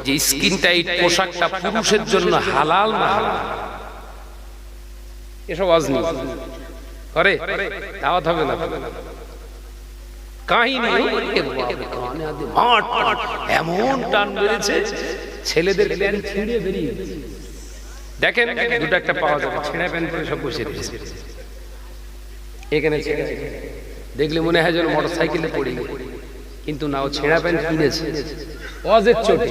যে স্কিন টাইট পোশাকটা পুরুষের জন্য হালাল না হারাম। এসব আজনি করে দাওয়াত হবে না। কাহিনী এমন টান বেড়েছে ছেলেদের প্যান্ট ছিঁড়ে বেরিয়ে দেখেন দুটো একটা পাওয়া যাবে, ছেঁড়া প্যান্ট পরে সব বসে রয়েছে এখানে। দেখলে মনে হয় যেন মোটর সাইকেলে পড়ে গেল, কিন্তু না, ও ছেঁড়া প্যান্ট কিনেছে অজের চোটে।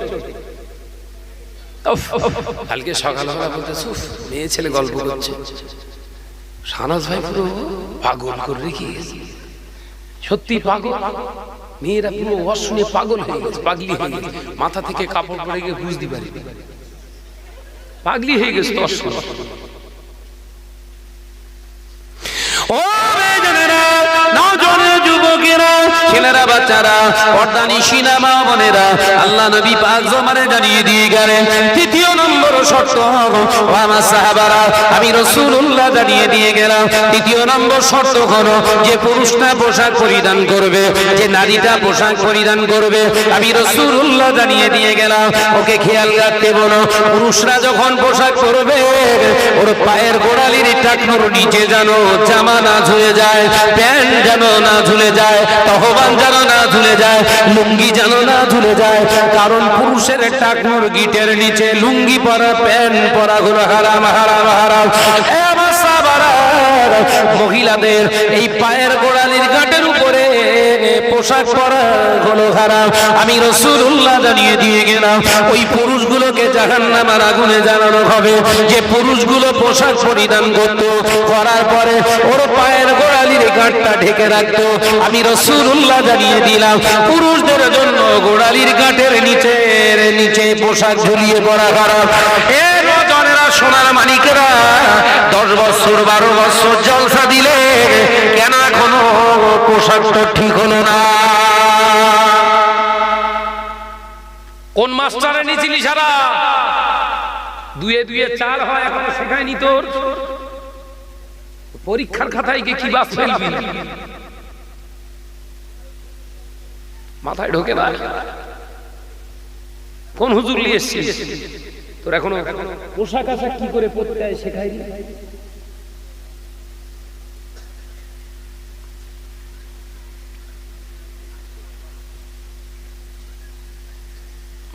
কালকে সকালবেলা বলতেছে মেয়ে ছেলে গল্প করছে, শাহনাজ ভাই পুরো পাগল করে রেখে গেছে। সত্যি পাগল, মেয়েরা পুরো ওয়াজ শুনে পাগল হয়ে গেছে, পাগলি হয়ে গেছে, মাথা থেকে কাপড় পরে গিয়ে বুঝতে পারি পাগলি হয়ে গেছে। ও বেজনেরা, নওজোয়ান যুবকেরা, ছেলেরা, বাচ্চারা, পর্দানিশী মা বোনেরা, আল্লাহ নবী পাক জমানে জানিয়ে দিয়ে গেলেন তৃতীয় নম্বর শর্ত। ও আমার সাহাবারা, আমি রাসূলুল্লাহ জানিয়ে দিয়ে গেলাম তৃতীয় নম্বর শর্ত হলো যে পুরুষটা পোশাক পরিধান করবে, যে নারীটা পোশাক পরিধান করবে, আমি রাসূলুল্লাহ জানিয়ে দিয়ে গেলাম ওকে খেয়াল রাখতে বলো। পুরুষরা যখন পোশাক পরবে ওর পায়ের গোড়ালির টাকনোর নিচে যেন জামা না ঝুলে যায়, প্যান্ট যেন না ঝুলে যায়, তহবান যেন না ঝুলে যায়, লুঙ্গি যেন না ঝুলে যায়। কারণ পুরুষের টাকনোর গিটের নিচে লুঙ্গি পরা, প্যান্ট পরা হলো হারাম, হারাম, হারাম। মহিলাদের এই পায়ের গোড়ালির গাঁটের উপরে পোশাক পরা হলো হারাম। আমি রাসূলুল্লাহ জানিয়ে দিয়ে গেলাম ওই পুরুষগুলোকে জাহান্নামের আগুনে জ্বালানো হবে যে পুরুষগুলো পোশাক পরিধান করত, করার পরে ওর পায়ের গোড়ালির গাঁটটা ঢেকে রাখতো। আমি রাসূলুল্লাহ জানিয়ে দিলাম পুরুষদের জন্য গোড়ালির গাঁটের নিচে পোশাক ঝুলিয়ে পরা হারাম। এর জনেরা, সোনার মানিকেরা, 10 বছর 12 বছর জলসা দিলে কেন এখনো পোশাকটা ঠিক হলো না? কোন মাস্টারে নিয়েছিলি সারা? 2 এ 2 4 হয় এখনো শেখায়নি তোর? পরীক্ষার খাতায় গিয়ে কি বাস ফেলবি? মাথায় ঢোকে না। কোন হুজুর নিয়ে এসেছিস? তোর এখনো পোশাক আশাক কি করে পরতে হয় শেখায়নি?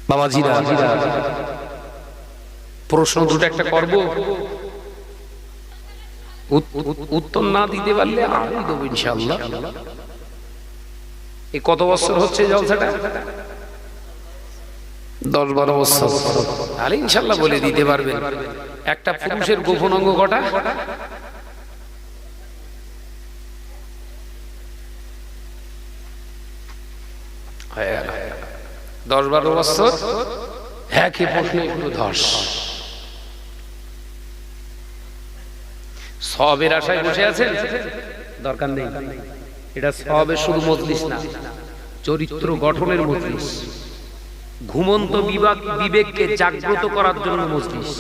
বাবাজিরা, প্রশ্ন দুটো একটা করব, উত্তর না দিতে পারলে আমি দেবো ইনশাআল্লাহ। এই কত বছর হচ্ছে জলসাটা? 10-12 বছর। তাহলে ইনশাআল্লাহ বলে দিতে পারবেন একটা পুরুষের গোপন অঙ্গ কটা? হয়ে গেল 10-12 বছর। একই প্রশ্নে একটু ধস। সবের আশায় বসে আছেন? দরকার নেই, এটা সবের শুধু মজলিস না, চরিত্র গঠনের মজলিস, ঘুমন্ত বিবেককে জাগ্রত করার জন্য মজলিস।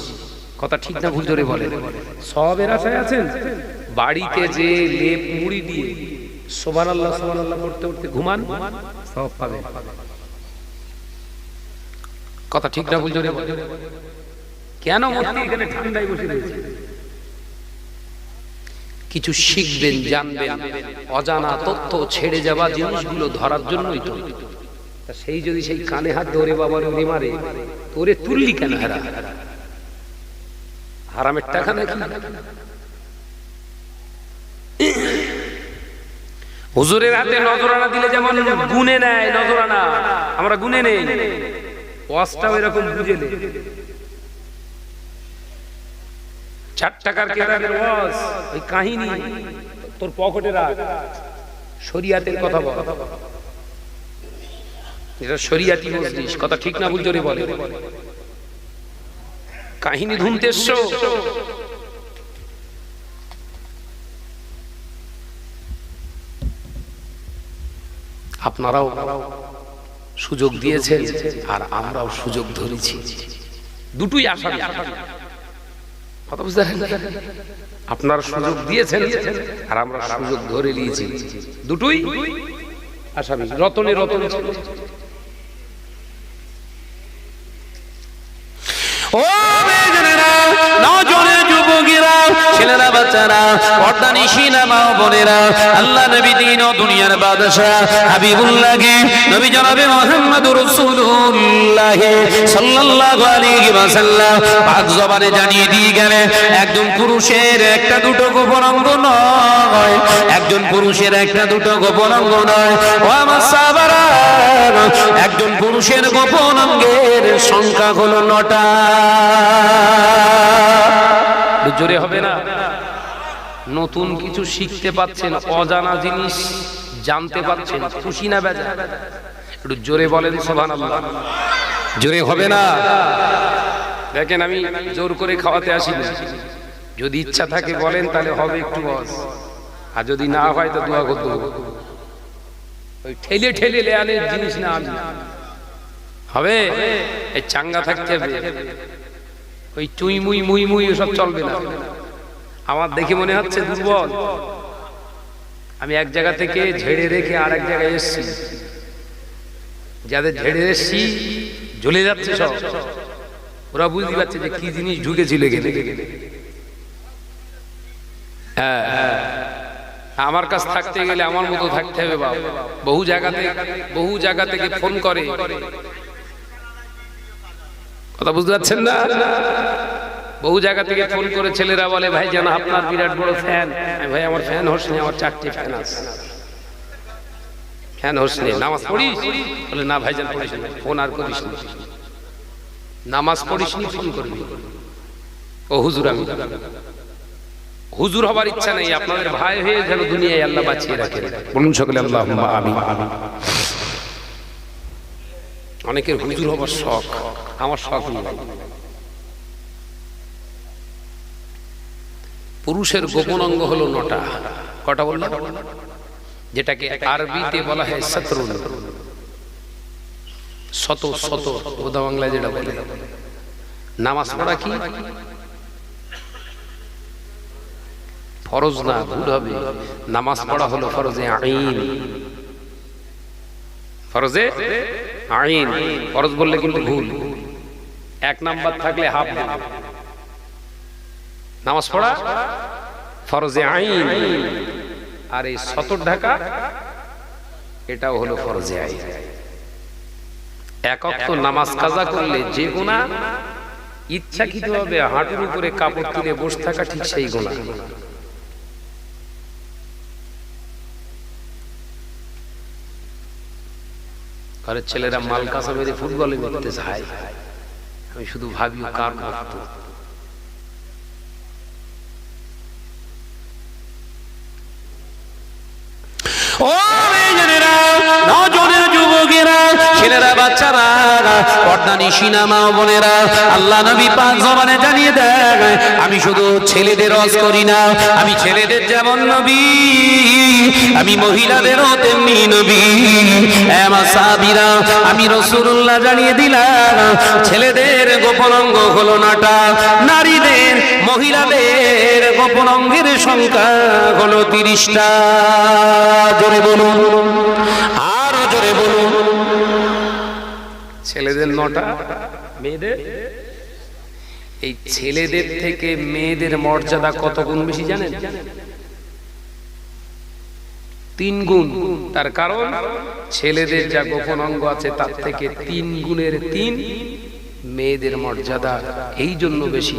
কথা ঠিক না ভুল ধরে বলেন? সবের আশায় আছেন? বাড়িতে যে লেপ মুড়ি দিয়ে সুবহানাল্লাহ সুবহানাল্লাহ করতে করতে ঘুমান, সব পাবেন। কথা ঠিক না ভুল ধরে বলেন? কেন মূর্তি এখানে ঠান্ডায় বসে রয়েছে? কিছু শিখবেন, জানবেন, অজানা তথ্য, ছেড়ে যাওয়া জিনিসগুলো ধরার জন্যই তো। সেই যদি সেই কানে হাত ধরে বাবার উড়ে মারে, তোরে তুললি কেন? হারামের টাকা নাকি? হুজুরের হাতে নজরানা দিলে যেমন গুনে নেয় নজরানা, আমরা গুনে নেই, ওয়াজটাও এরকম বুঝে নেই। 4 টাকার কেতাবের ওয়াজ, ওই কাহিনী তোর পকেটে রাখ, শরিয়াতের কথা বল, এটা শরিয়াতি মজলিস, কথা ঠিক না ভুল জোরে বলে। কাহিনী ধুনতে এসছো, আপনারাও সুযোগ দিয়েছেন আর আমরাও সুযোগ ধরেছি, দুটোই আশা। কথা বুঝতে পারলেন? আপনারা সুযোগ দিয়েছেন আর আমরা সুযোগ ধরে নিয়েছি, দুটোই আসামি। রতনে রতন ছিল। ও মেয়েরা, নজরের যুবকেরা, ছেলেরা, বাচ্চারা, পর্দা নিশিনা মা বোনেরা, আল্লাহ নবী দিন ও দুনিয়ার বাদশা হাবিবুল্লাহকে নবী জনাবে মুহাম্মদুর রাসূলুল্লাহ সাল্লাল্লাহু আলাইহি ওয়াসাল্লাম পাক জবানে জানিয়ে দিয়ে গেলেন, একজন পুরুষের একটা দুটো গোপন অঙ্গ নয়, একজন পুরুষের একটা দুটো গোপন অঙ্গ নয়। ও আমার সাহাবারা, একজন পুরুষের গোপন অঙ্গের সংখ্যা হলো 9টা। জোরে হবে না? নতুন কিছু শিখতে পাচ্ছেন, অজানা জিনিস জানতে পাচ্ছেন, খুশি না বেজা? একটু জোরে বলেন সুবহানাল্লাহ। জোরে হবে না? দেখেন, আমি জোর করে খাওয়াতে আসিনি, যদি ইচ্ছা থাকে বলেন তাহলে হবে একটু ওয়াজ, আর যদি না হয় তো দোয়া করতে হবে। ওই ঠেলে ঠেলে লেয়ানের জিনিস না হবে, এই চাঙ্গা থাকতে হবে, ওই চুই মুই মুই মুই সব চলবে না। আমার দেখে মনে হচ্ছে দুর্বল, আমি এক জায়গা থেকে ঝেড়ে রেখে আর এক জায়গায় এসছি, যাদের ঝেড়ে এসছি জ্বলে যাচ্ছে সব, ওরা বুঝতে পারছে যে কি জিনিস ঢুকেছিল গেলে। হ্যাঁ, আমার কাছে থাকতে গেলে আমার মতো থাকতে হবে বাবা। বহু জায়গা থেকে ফোন করে, কথা বুঝতে পারছেন না? বহু জায়গা থেকে ফোন করে ছেলেরা বলে, ভাই যেন আপনার বিরাট বড় ফ্যান। ভাই আমার ফ্যান হোসনি, আমার 4টি ফ্যান আছে। ফ্যান হোসনি, নামাজ পড়িস? বলে না ভাই, যেন পড়িস না, ফোন আর করিস না, নামাজ পড়িস নি ফোন করবি। ও হুজুর, আমি হুজুর হবার ইচ্ছা নেই, আপনাদের ভাই হয়ে যেন দুনিয়ায় আল্লাহ বাঁচিয়ে রাখেন। বলুন সকলে আল্লাহুম্মা আমিন। অনেকের হুজুর হবার শখ, আমার শখ নেই। পুরুষের গোপন অঙ্গ হলো 9টা। কটা বললাম? যেটাকে আরবিতে বলা হয় সতরুন, শত শত, ওদা বাংলায় যেটা বলে। নামাজ পড়া কি ফরজ না, ভুল হবে। নামাজ পড়া হলো ফরজে আইন। ফরজে আইন, ফরজ বললে কিন্তু ভুল, 1 নাম্বার থাকলে হাফ ভুল। নামাজ পড়া ফরজে আইন, আর এই সতর ঢাকা এটাও হলো ফরজে আইন। এক ওয়াক্ত নামাজ কাজা করলে যে গুনাহ, ইচ্ছাকৃতভাবে হাঁটুর উপরে কাপড় তুলে বসে থাকা, ঠিক সেই গুনাহ। ঘরের ছেলেরা মাল কাঁচা মেরে ফুটবলে মেরতে চায়, আমি শুধু ভাবি কার ভক্ত। ও মেয়েরা, নজরের যুবকেরা, ছেলেরা, বাচ্চারা, পর্দা নিশিনা মা বোনেরা, আল্লাহ নবী পাক জবানে জানিয়ে দেন, আমি শুধু ছেলেদের ওয়াজ করি না, আমি ছেলেদের যেমন নবী, আমি মহিলাদেরও তেমনি নবী। আমার সাহাবীরা, আমি রাসূলুল্লাহ জানিয়ে দিলাম, ছেলেদের গোপন অঙ্গ হলো 9টা, নারীদের, মহিলাদের গোপন অঙ্গের সংখ্যা হলো 30টা। জোরে বলুন, আরো জোরে বলুন। ছেলেদের 9টা, মেয়েদের, এই ছেলেদের থেকে মেয়েদের মর্যাদা কত গুণ বেশি জানেন? 3 গুণ। তার কারণ ছেলেদের যা গোপন অঙ্গ আছে তার থেকে 3 গুণের 3 মেয়েদের মর্যাদা এই জন্য বেশি,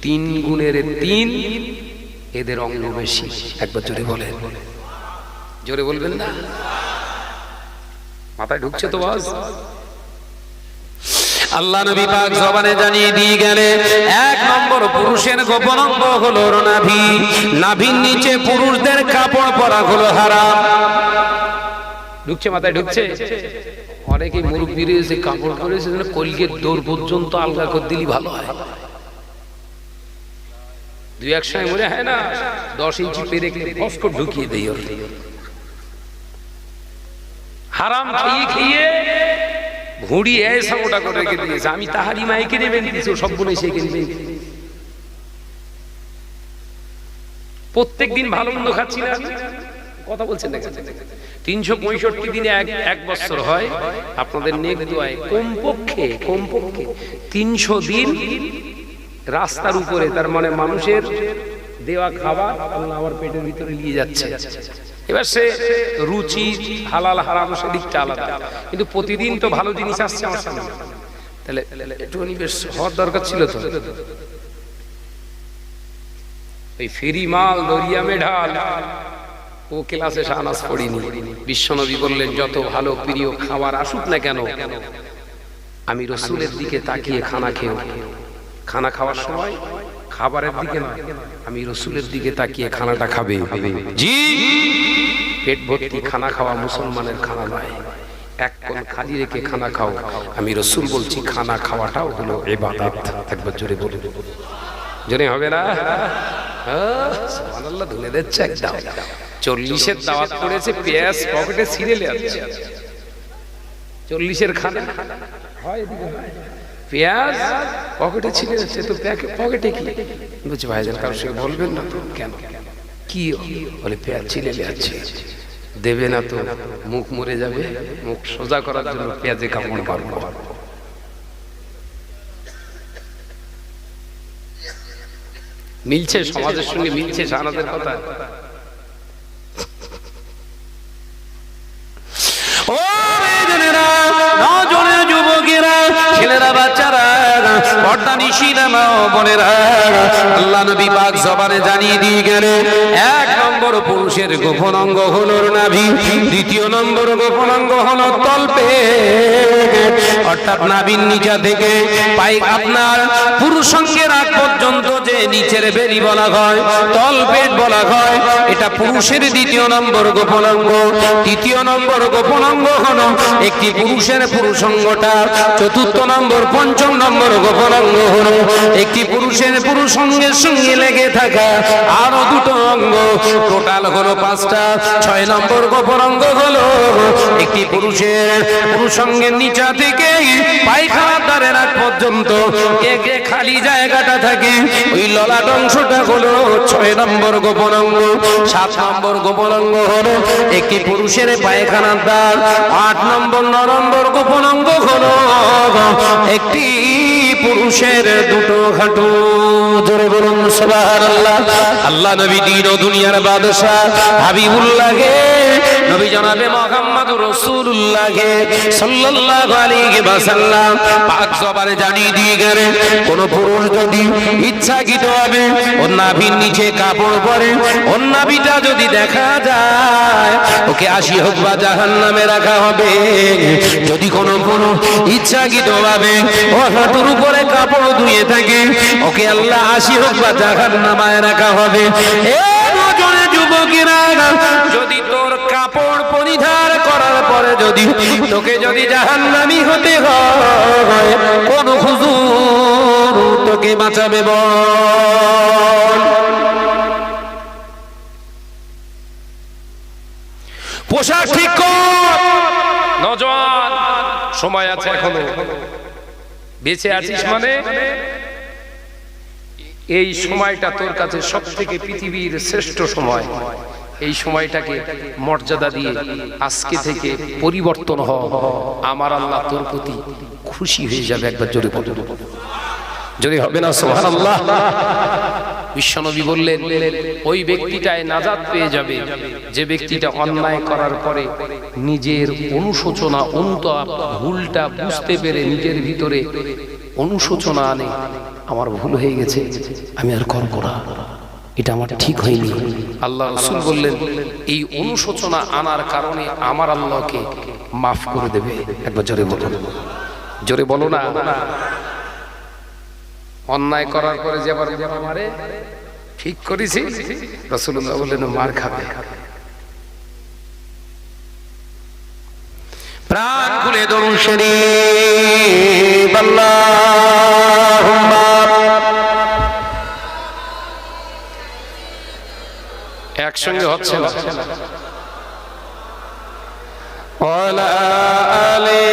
3 গুণের 3, এদের অঙ্গ বেশি। একবার জোরে বলেন, জোরে বলবেন না? মাথায় ঢুকছে তো বাস? আল্লাহ নবী পাক জবানে জানিয়ে দিয়ে গেলেন, 1 নম্বর পুরুষের গোপন অঙ্গ হলো নাভি। নাভির নিচে পুরুষদের কাপড় পরা হলো হারাম। ঢুকছে? মাথায় ঢুকছে? অনেকে মুরব্বীর এসে কাপড় পরেছে, কলগের দৌড় পর্যন্ত আলগা করে দিলি ভালো হয়। 2-1 সময় মনে হয় না 10 ইঞ্চি পেরে ফস্কর ঢুকিয়ে দেই। হারাম খেয়ে খেয়ে ঘুড়ি এসে মোটা করে রেখে দিয়েছে। আমি তাহারি মাইকে দেবেন কিছু সব বলে সে কিনবে। প্রত্যেক দিন ভালো মন্দ খাচ্ছি না, কথা বলছেন না? 365 দিনে এক বছর হয়। আপনাদের নেক দোয়ায় কমপক্ষে 300 দিন রাস্তার উপরে, তার মানে মানুষের দেওয়া খাবার আল্লাহ আমার পেটের ভিতরে নিয়ে যাচ্ছে। এবার সে রুচি হালাল হারাম সেদিকটা আলাদা, কিন্তু প্রতিদিন তো ভালো জিনিস আসছে আমার সামনে, তাহলে একটুখানি বেশ হওয়ার দরকার ছিল তো। ওই ফেরি মাল দরিয়া মেঢাল ও ক্লাসে শাহনাজ পড়িনি। বিশ্বনবী বললেন, যত ভালো প্রিয় খাবার আসুক না কেন, আমি রসুলের দিকে তাকিয়ে খানা খেও। খানা খাওয়ার সময় খাবারের দিকে না, আমি রসুলের দিকে তাকিয়ে খানাটা খাবে। জি, পেট ভর্তি খানা খাওয়া মুসলমানের খানা নয়। 1 কোণ খালি রেখে খানা খাও। আমি রসুল বলছি, খানা খাওয়াটাও হলো ইবাদত। একবার জোরে বলুন, জোরে হবে না? সুবহানাল্লাহ, ধুলে দিচ্ছে একদম। 40-এর দাওয়াত করেছে, পেঁয়াজ পকেটে ছিঁড়ে যাচ্ছে। 40-এর খানা হয়, পেঁয়াজ পকেটে ছিঁড়ে যাচ্ছে, তো পকেটে কি বুঝছি ভাইজান? কারোর সঙ্গে বলবেন না তো? কেন, কি বলে? পেঁয়াজ ছিঁড়ে যাচ্ছে, দেবে না তো মুখ মরে যাবে। মুখ সোজা করার জন্য পেঁয়াজে কামড় মারবো। মিলছে সমাজের সঙ্গে, মিলছে শাহনাজের কথা। ও মেয়েরা, নজনের যুবকেরা, ছেলেরা, বাচ্চারা, পর্দা নিশিনা মা ও বোনেরা, আল্লাহ নবী পাক জবানে জানিয়ে দিয়ে গেলেন, 1 নম্বর পুরুষের গোপন অঙ্গ হলো নাভি। 2 নম্বর গোপন অঙ্গ হলো তলপেট, অর্থাৎ নাভির নিচা থেকে পাই আপনার পুরুষাঙ্গের আগ পর্যন্ত যে নিচের বেলি বলা হয়, তলপেট বলা হয়, এটা পুরুষের 2 নম্বর গোপন অঙ্গ। 3 নম্বর গোপন অঙ্গ হলো একটি পুরুষের পুরুষাঙ্গটা। 4 নম্বর 5 নম্বর গোপন অঙ্গ হলো একটি পুরুষের পুরুষাঙ্গের সঙ্গে লেগে থাকা আরো 2 অঙ্গ। টোটাল হলো 5টা। 6 নম্বর গোপন অঙ্গ হলো একটি পুরুষের পুরুষাঙ্গের নিচা থেকে পায়খানার দ্বারের আগ পর্যন্ত যে খালি জায়গাটা থাকে, ওই ললাট অংশটা হলো 6 নম্বর গোপন অঙ্গ। 7 নম্বর গোপন অঙ্গ হলো একটি পুরুষের পায়খানার দ্বার। 8 নম্বর 9 নম্বর গোপন অঙ্গ হলো একটি পুরুষের 2 হাঁটু। জোরে বলুন সুবহানাল্লাহ। আল্লাহ নবী দিন ও দুনিয়ার বাদশা হাবিবুল্লাহ নবী জনাবে মুহাম্মদুর রাসূলুল্লাহ সাল্লাল্লাহু আলাইহি ওয়াসাল্লাম পাক জবানে জানিয়ে দিয়ে গেলেন, কোন পুরুষ যদি ইচ্ছাকৃতভাবে ওর নাভির নিচে কাপড় পরে, ওর নাভিটা যদি দেখা যায়, ওকে 80 হোক বা জাহান্নামে রাখা হবে। যদি কোনো পুরুষ ইচ্ছাকৃতভাবে ও হাঁটুর উপরে কাপড় ধুয়ে থাকে, ওকে আল্লাহ 80 হোক বা জাহান্নামায় রাখা হবে। নজরে যুবকেরা, যদি তোর কাপড় পরিধান করার পরে যদি তোকে যদি জাহান্নামী হতে হয়, কোন হুজুর তোকে বাঁচাবে বল? পোশাক ঠিক কর। নজওয়ান, সময় আছে এখনো, বেঁচে আছিস মানে এই সময়টা তোর কাছে সবথেকে পৃথিবীর শ্রেষ্ঠ সময়। এই সময়টাকে মর্যাদা দিয়ে আজকে থেকে পরিবর্তন হ। আমার আল্লাহ তোর প্রতি খুশি হয়ে যাবে। একবার জোরে বলুন, যদি হবে না সুবহানাল্লাহ। বিশ্বনবী বললেন, ওই ব্যক্তিটায় নাজাত পেয়ে যাবে যে ব্যক্তিটা অন্যায় করার পরে নিজের অনুশোচনা, অনুতাপ, ভুলটা বুঝতে পেরে নিজের ভিতরে অনুশোচনা আনে, আমার ভুল হয়ে গেছে, আমি আর করব না, এটা আমার ঠিক হয়নি। আল্লাহ রাসূল বললেন এই অনুশোচনা আনার কারণে আমার আল্লাহকে মাফ করে দেবে। একবার জোরে বলো, জোরে বলো না। অন্যায় করার পরে যে আবার মারে, ঠিক করেছি, রাসূলুল্লাহ বললেন মার খাবে। প্রাণ খুলে দরুদ শরীফ আল্লাহুম্মা একসঙ্গে হচ্ছে না। ওয়ালা আলি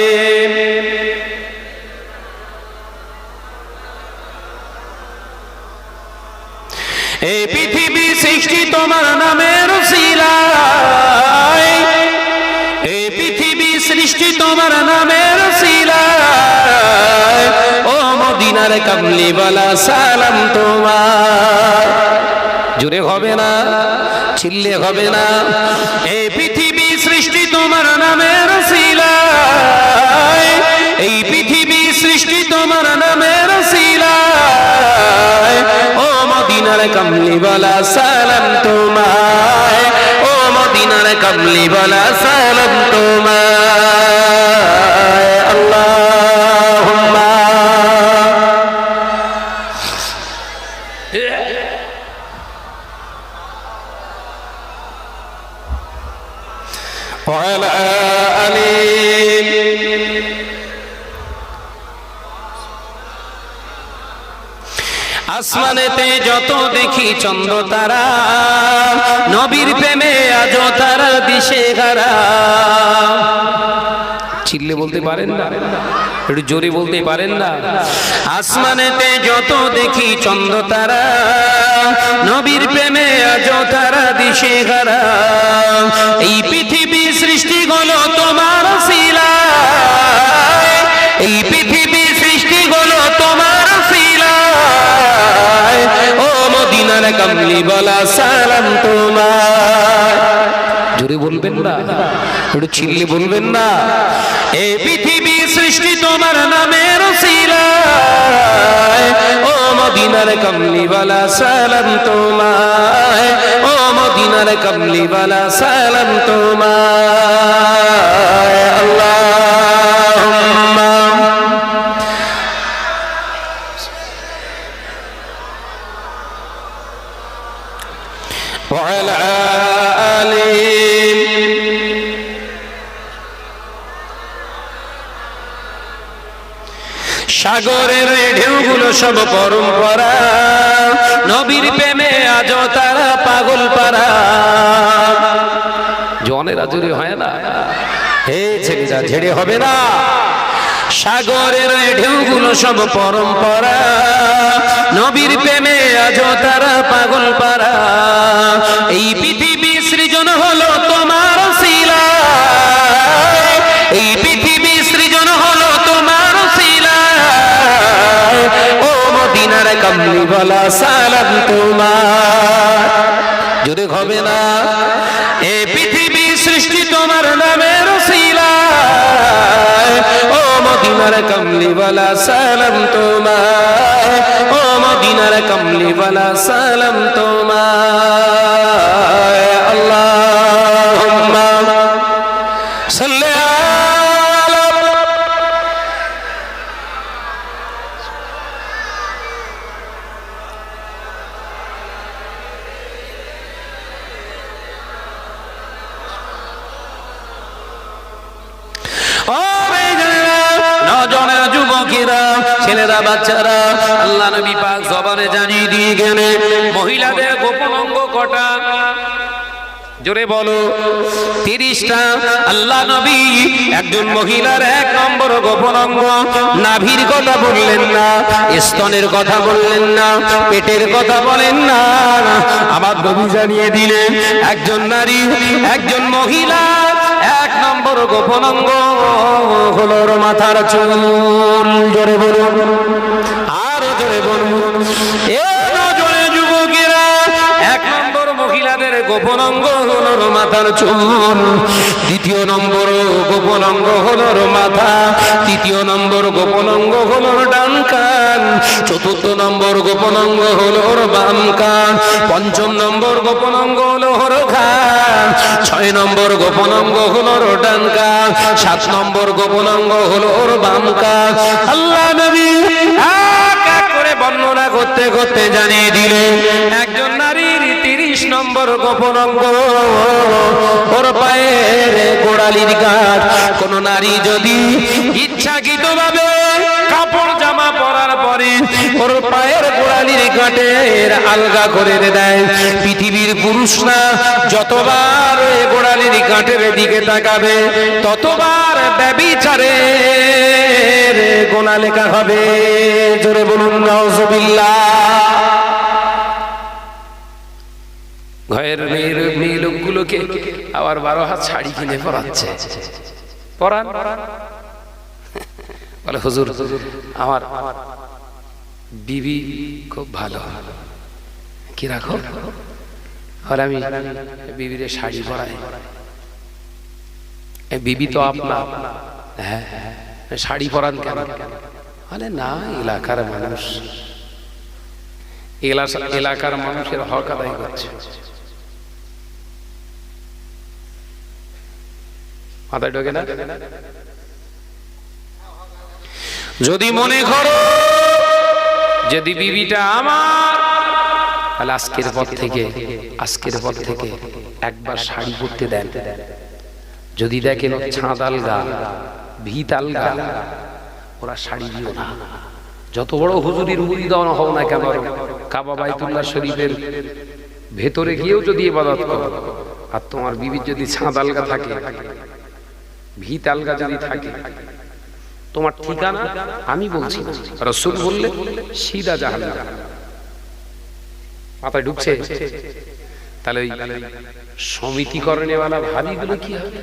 এই পৃথিবী সৃষ্টি তোমার নামের উসিলায়, এই পৃথিবী সৃষ্টি তোমার নামের উসিলায়, ও মদিনার কামলিওয়ালা সালাম তোমার। জোরে হবে না, চিল্লে হবে না। এই পৃথিবী সৃষ্টি তোমার নামের উসিলায়, এই পৃথিবী সৃষ্টি তোমার নামের উসিলায়, ও মদিনার কামলিওয়ালা সালাম তোমায়, ও মদিনার কামলিওয়ালা সালাম তোমায়। আল্লাহুম্মা ওয়ালা আলি আসমানেতে যত দেখি চন্দ্র তারা, নবীর প্রেমে আজও তারা দিশেহারা। চিল্লে বলতে পারেন না, একটু জোরে বলতে পারেন না। আসমানেতে যত দেখি চন্দ্র তারা, নবীর প্রেমে আজও তারা দিশেহারা। এই পৃথিবী সৃষ্টি হলো তোমার উসিলায়, এই পৃথিবী সৃষ্টি হলো তোমার উসিলায়, ও মদিনার কামলিওয়ালা সালাম তোমার। জোরে বলবেন না, একটু চিল্লে বলবেন না। এই পৃথিবী সৃষ্টি তোমার নামের উসিলায়, ও মদিনার কামলিওয়ালা সালাম তোমায়, ও মদিনার কামলিওয়ালা সালাম তোমায়। আল্লাহুম্মা ওয়ালা আলি সাগরের ঢেউগুলো সব পরম্পরা, নবীর প্রেমে আজও তারা পাগল পারা। জনের আজরে হয় না, হে ছেলেরা ঝেড়ে হবে না। সাগরের ঢেউগুলো সব পরম্পরা, নবীর প্রেমে আজও তারা পাগল পারা। এই পৃথিবী সৃজন হলো তোমার উসিলায়, এই পৃথিবী সৃজন হলো তোমার উসিলায়, ও মদিনার কামলিওয়ালা সালাম তোমার। জোরে হবে না। এই পৃথিবী সৃষ্টি তোমার নামের উসিলায়, ও মদিনার কামলিওয়ালা সালাম তোমায়, ও মদিনার কামলিওয়ালা সালাম তোমায়। আল্লাহুম্মা সাল্লি আলা নজনের যুবকেরা, ছেলেরা, বাচ্চারা, আল্লাহ নবী পাক জবানে জানিয়ে দিয়ে গেলেন মহিলাদের গোপন অঙ্গ কটা। জোরে বলো 30টা। আল্লাহ নবী একজন মহিলার 1 নম্বর গোপন অঙ্গ নাভির কথা বললেন না, স্তনের কথা বললেন না, পেটের কথা বলেন না। আমার নবী জানিয়ে দিলেন একজন নারী, একজন মহিলা 1 নম্বর গোপন অঙ্গ হলো মাথার চুল। জোরে বলুন, আরো জোরে বলুন। এ নজরে যুবকেরা 1 নম্বর মহিলাদের গোপন অঙ্গ হলো ওর মাথার চুল, দ্বিতীয় নম্বর গোপন অঙ্গ হলো ওর মাথা, তৃতীয় নম্বর গোপন অঙ্গ হলো ওর ডান কান, চতুর্থ নম্বর গোপন অঙ্গ হলো ওর বাম কান, পঞ্চম নম্বর গোপন অঙ্গ হলো ওর ঘাড়, 6 নম্বর গোপন অঙ্গ হলো ওর ডান কান, 7 নম্বর গোপন অঙ্গ হলো ওর বাম কান। আল্লাহ নবী এক এক করে বর্ণনা করতে করতে জানিয়ে দিলেন একজন নারীর 30 নম্বর গোপন অঙ্গ ওর পায়ের গোড়ালির গাঁট। কোন নারী যদি ইচ্ছাকৃতভাবে কাপড় জামা পরার পরে ওর পায়ের গোড়ালির গাঁটের আলগা করে দেয়, পৃথিবীর পুরুষরা যতবার ওই গোড়ালির গাঁটের দিকে তাকাবে ততবার ব্যভিচারের গোনা লেখা হবে। জোরে বলুন নাউজুবিল্লাহ। ঘরের মেয়ে লোকগুলোকে আবার 12 হাত শাড়ি কিনে পরাচ্ছে, পরান বলে হুজুর আমার বিবি খুব ভালো, কি রাখো? আর আমি বিবিরে শাড়ি পরাই। বিবি তো আপনার। হ্যাঁ, শাড়ি পরান কেন? বলে না, এলাকার মানুষ, এলাকার মানুষের হক আদায় করছে। মাথায় ঢোকে না? যদি মনে করো যদি বিবিটা আমার, তাহলে আজকের পর থেকে একবার শাড়ি পরতে দেন। যদি দেখেন ছাঁদ আলগা, ভিত আলগা, ওরা শাড়ি দিও না। যত বড় হুজুরির মুরিদান হও না কেন, কাবা বাইতুল্লাহ শরীফের ভেতরে গিয়েও যদি ইবাদত করো, আর তোমার বিবির যদি ছাঁদ আলগা থাকে, ভিত আলগা যদি থাকে, তোমার ঠিকানা আমি বলছি না, রাসূল বললেন সিধা জাহান্নাম। মাথায় ঢুকছে? তাহলে ওই সমিতিকরণেওয়ালা ভাবিগুলো কি হবে?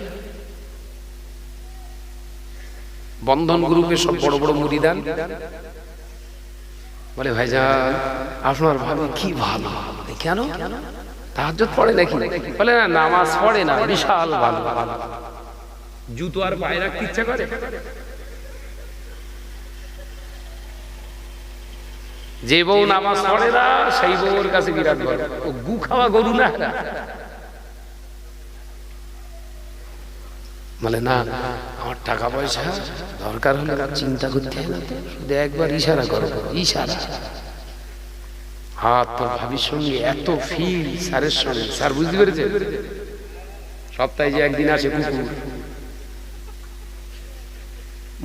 বন্ধন গ্রুপের সব বড় বড় মুরিদান বলে ভাইজান আপনার ভাবি কি ভালো। কেন? তাহাজ্জুদ পড়ে নাকি? বলে না, নামাজ পড়ে না, বিশাল ভালো। জুতো আর পায়ে রাখতে ইচ্ছা করে? যে বউ নামাজ পড়ে না সেই বউর কাছে বিরাট বড়, ও গু খাওয়া গরু না। বলে না, আমার টাকা পয়সা দরকার হলে চিন্তা করতে হয় না, তো শুধু একবার ইশারা করো, ইশারা। হাত তোর ভাবির সঙ্গে এত ফিল স্যারের সঙ্গে, স্যার বুঝতে পেরেছে? সপ্তাহে যে একদিন আসে কুকুর,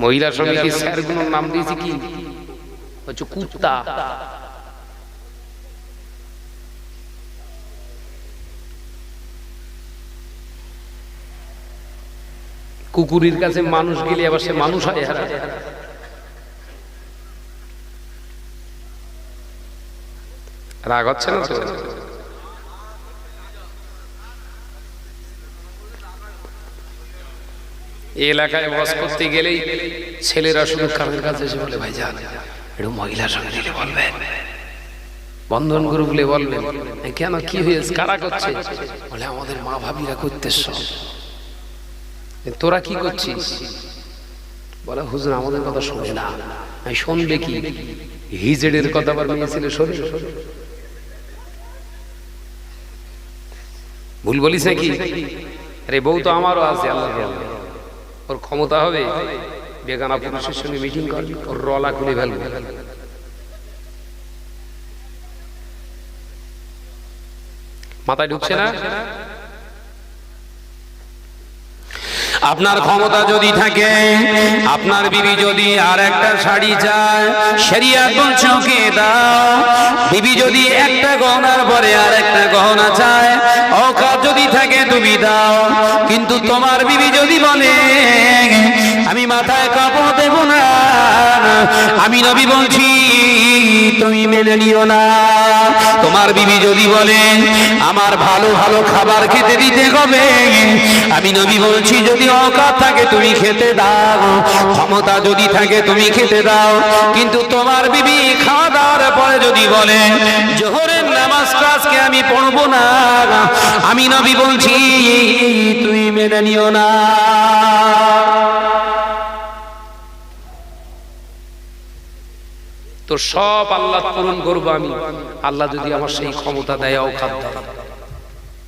মহিলার সঙ্গে কি স্যার গুলোর নাম দিয়েছি কি হচ্ছে কুত্তা। কুকুরের কাছে মানুষ গেলে আবার সে মানুষ হয়। রাগ হচ্ছে না তো? এলাকায় বস করতে গেলেই ছেলেরা শুধু কানের কাছে এসে বলে ভাইজান একটু মহিলার সঙ্গে দিলে বলবেন, বন্ধন গ্রুপলে বলবেন। কেন, কি হয়েছে, কারা করছে? বলে আমাদের মা ভাবিরা করতেছ। তোরা কি করছিস? বলে হুজুর আমাদের কথা শোনে না। আমি শুনবে কি? হিজড়ের কথা আবার মেয়ে ছেলে শোনে? ভুল বলিস নাকি? আরে বউ তো আমারও আছে, আল্লাহ ওর ক্ষমতা হবে বেগানা পুরুষের সঙ্গে মিটিং করবে, ওর রলা খুলে ফেলবে। মাথায় ঢুকছে না? আপনার ক্ষমতা যদি থাকে, আপনার বিবি যদি আর একটা শাড়ি চায়, শরিয়ত বলছে ওকে দাও। বিবি যদি একটা গহনার পরে আর একটা গহনা চায়, অকাত যদি থাকে তুমি দাও। কিন্তু তোমার বিবি যদি বলে আমি মাথায় কাপড় দেব না, আমি নবী বলছি তুমি মেনে নিও না। তোমার বিবি যদি বলে আমার ভালো ভালো খাবার খেতে দিতে হবে, আমি নবী বলছি যদি অকাত থাকে তুমি খেতে দাও, ক্ষমতা যদি থাকে তুমি খেতে দাও। কিন্তু তোমার বিবি খাওয়া দাওয়ার পরে যদি বলে জোহরের নামাজ নামাজটা আজকে আমি পড়বো না, আমি নবী বলছি তুমি মেনে নিও না। তো সব আল্লাহ পূরণ করবো আমি, আল্লাহ যদি আমার সেই ক্ষমতা দেয় অখাত দেয়।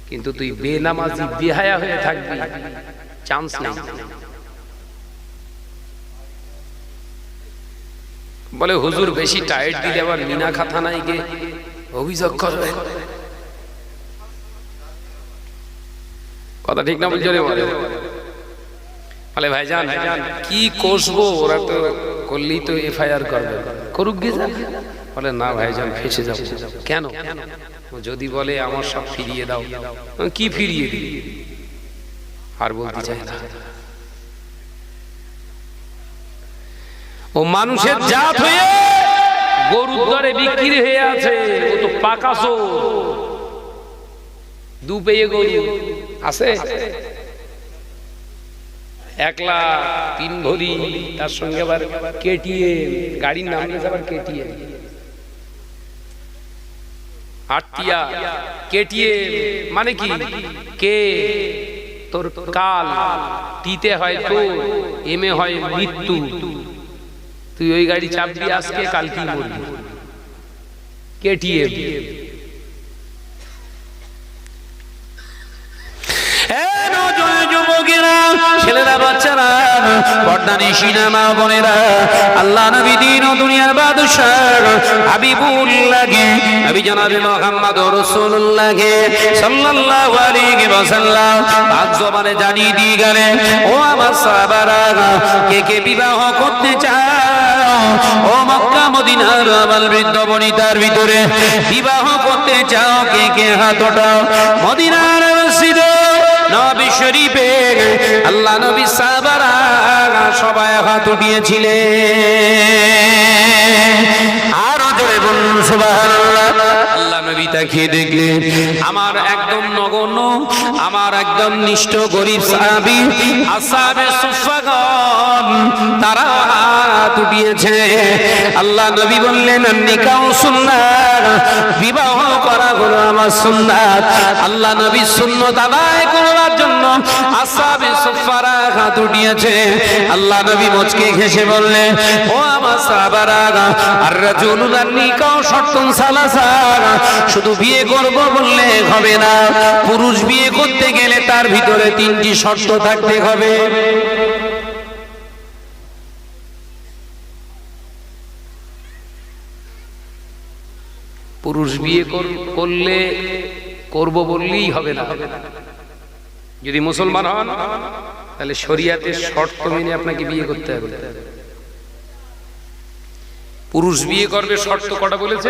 কিন্তু তুই বেনামাজি বেহায়া হয়ে থাকবি, চান্স নেই। বলে হুজুর বেশি টাইট দিলে আবার মিনা খাতা নাই গে অভিযোগ করবে। কথা ঠিক না বলছো রে? বলে ভাইজান কি কষবো, ওরা তো করলেই তো এফআইআর করবে, করুক গে। বলে না ভাইজান ফেসে যাবো। কেন? যদি বলে আমার সব ফিরিয়ে দাও, কি ফিরিয়ে দিই? আর বলতে চাই না। ও মানুষের জাত হয়ে গরুর দরে বিক্রি হয়ে আছে, ও তো পাকাসো দু পেয়ে গরু আছে 1,03,000 ভরি, তার সঙ্গে আবার কেটিএম, গাড়ির নাম নিয়েছে আবার কেটিএম, আটটিয়া কেটিএম। মানে কি? কে তোর কাল, টিতে হয় তোর, এমে হয় মৃত্যু। তুই ওই গাড়ি চাপবি আজকে, কাল কি মরবি। কেটিএম। ছেলেরা বাচ্চারা পর্দানিশিনা মা বোনেরা, আল্লাহ নবী দিন ও দুনিয়ার বাদশাহ হাবিবুল্লাহকে, নবী জনাবে মুহাম্মদ রাসূলুল্লাহকে সাল্লাল্লাহু আলাইহি ওয়াসাল্লাম পাক জবানে জানিয়ে দিয়ে গেলেন, ও আমার সাহাবারা, কে কে বিবাহ করতে চাও? ও মক্কা মদিনার আবাল বৃদ্ধ বনিতার ভিতরে বিবাহ করতে চাও? কে কে হাত ওঠাও। মদিনার মসজিদে নবী শরীফে আল্লাহ নবী সাহাবারা সবাই হাত উঠিয়েছিলেন। আরো জোরে বলুন সুবহানাল্লাহ। আল্লাহ নবী তাকিয়ে দেখলেন আমার একদম নগণ্য, আমার একদম নিষ্ঠ গরীব সাহাবী আসহাবে সুফফাগণ, তারা হাত উঠিয়েছে। আল্লাহ নবী বললেন নিকাহ সুন্নাত, বিবাহ করা হলো আমার সুন্নাত। আল্লাহ নবী সুন্নাত আদায় করার জন্য আসহাবে সুফফারা হাত উঠিয়েছে। আল্লাহ নবী মুচকে হেসে বললেন, ও আমার সাহাবারা, আর রাজুলুন নিকাহ শর্তুন সালাসা, শুধু বিয়ে করব বললে হবে না, পুরুষ বিয়ে করতে গেলে তার ভিতরে 3টি শর্ত থাকতে হবে। পুরুষ বিয়ে করলে করব বললেই হবে না। যদি মুসলমান হন তাহলে শরিয়াতের শর্ত মেনে আপনাকে বিয়ে করতে হবে। পুরুষ বিয়ে করবে শর্ত কটা বলেছে?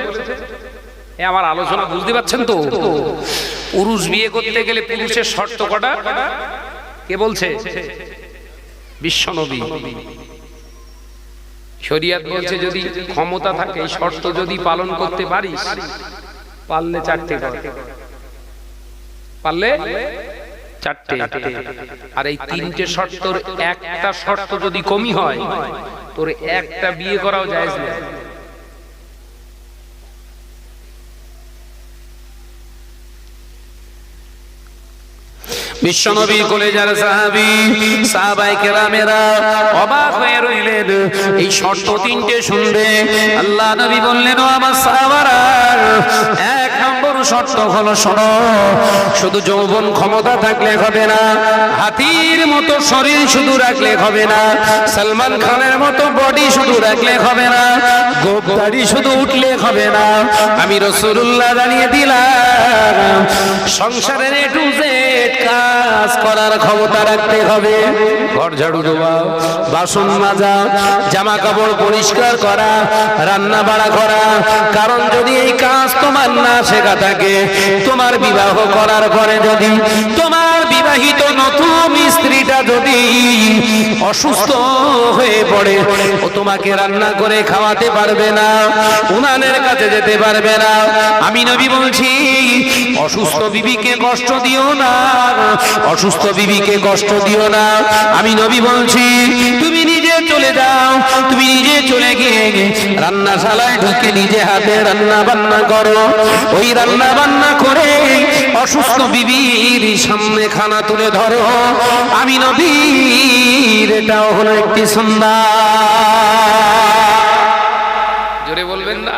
আমার আলোচনা বুঝতে পারছেন তো? পুরুষ বিয়ে করতে গেলে পুরুষের শর্ত কটা কে বলছে? বিশ্বনবী। শরিয়াত বলছে যদি ক্ষমতা থাকে, এই শর্ত যদি পালন করতে পারিস, পারলে 4টে কর, পারলে 4টে। আর এই 3টে শর্তর একটা শর্ত যদি কমই হয়, তোর একটা বিয়ে করাও জায়েজ না। বিশ্বনবীর কলেজার সাহাবী সাহাবায়ে কেরামেরা অবাক হয়ে রইলেন এই শর্ত 3টে শুনবে। আল্লাহ নবী বললেন, ও আমার সাহাবারা, 1 নম্বর শর্ত হলো শোনো, শুধু যৌবন ক্ষমতা থাকলে হবে না, হাতির মতো শরীর শুধু রাখলে হবে না, সালমান খানের মতো বডি শুধু রাখলে হবে না, গোপ দাড়ি শুধু উঠলে হবে না। আমি রাসূলুল্লাহ জানিয়ে দিলাম সংসারের A to Z কাজ করার ক্ষমতা রাখতে হবে। ঘর ঝাড়ু দেওয়া, বাসন মাজা, জামা কাপড় পরিষ্কার করা, রান্না বাড়া করা। কারণ যদি এই কাজ তোমার না শেখা থাকে, তোমার বিবাহ করার পরে যদি তোমার বিবাহিত নতুন স্ত্রীটা যদি অসুস্থ হয়ে পড়ে, ও তোমাকে রান্না করে খাওয়াতে পারবে না, উনানের কাছে যেতে পারবে না। আমি নবী বলছি, অসুস্থ বিবিকে কষ্ট দিও না, অসুস্থ বিবিকে কষ্ট দিও না। আমি নবী বলছি, তুমি নিজে চলে চলে যাও, তুমি নিজে চলে গিয়ে রান্নাশালায় ঢুকে নিজে হাতে রান্না বান্না করো। ওই রান্না বান্না করে অসুস্থ বিবির সামনে খানা তুলে ধরো। আমি নবীর এটাও হলো একটি সুন্নাত। জোরে বলবেন না?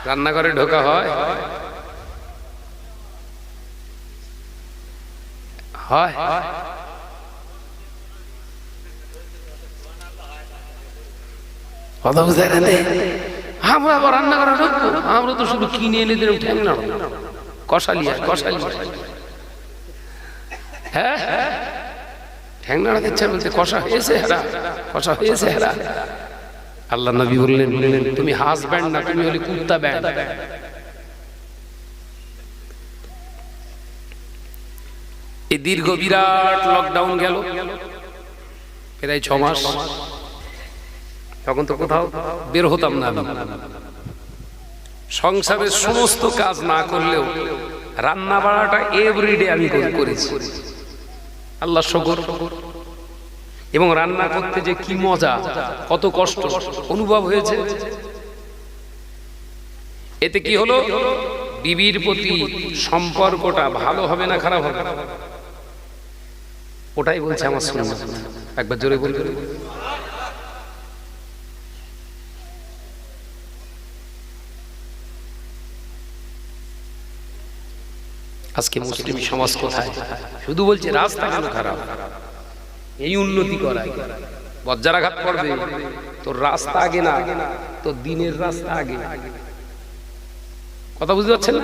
রান্নাঘরে ঢোকা হয়? হয়? কথা বুঝতে পারেন? আমরা আবার রান্নাঘরে ঢুকবো? আমরা তো শুধু কিনে এনে দিলাম ঠ্যাংনা কষালিয়া কষালিয়া। হ্যাঁ ঠ্যাংনাড়া দিচ্ছে বলতে কষা হয়েছে হেরা, কষা হয়েছে হেরা। আল্লাহ নবী বললেন তুমি হাজব্যান্ড না, তুমি হলে কুত্তা ব্যান্ড। এই দীর্ঘ বিরাট লকডাউন গেল প্রায় 6 মাস। তখন তো কোথাও বের হতাম না। সংসারের সমস্ত কাজ না করলেও রান্না বাড়াটা এভরিডে আমি করেছি, আল্লাহ শুকর। এবং রান্না করতে যে কি মজা, কত কষ্ট অনুভব হয়েছে। এতে কি হলো, বিবির প্রতি সম্পর্কটা ভালো হবে না খারাপ হবে? ওটাই বলছে আমার সুন্নাত। একবার জোরে বলবেন। আজকে মুসলিম সমাজ কোথায়? শুধু বলছে রাস্তা কেন খারাপ, এই উন্নতি করায়। বজ্রাঘাত করবে, তোর রাস্তা আগে না, তোর দিনের রাস্তা আগে। কথা বুঝতে পারছেন?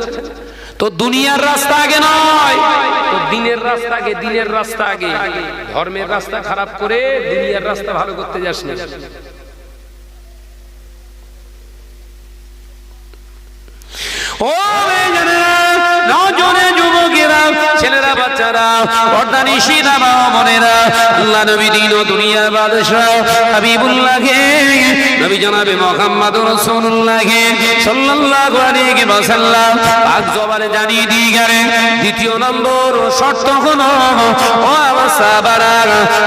তো দুনিয়ার রাস্তা আগে নয়, তোর দিনের রাস্তা আগে, দিনের রাস্তা আগে। ধর্মের রাস্তা খারাপ করে দুনিয়ার রাস্তা ভালো করতে যাস না। ও নজরে যুবকেরা, ছেলেরা, বাচ্চারা, পর্দানিশীরা, মা বোনেরা, আল্লাহ নবী দিন ও দুনিয়ার বাদশাহ হাবিবুল্লাহকে, নবী জনাবে মুহাম্মদ রাসূলুল্লাহকে সাল্লাল্লাহু আলাইহি ওয়াসাল্লাম পাক জবানে জানিয়ে দিয়ে গেলেন, দ্বিতীয় নম্বর শর্ত হলো, ও আমার সাহাবারা,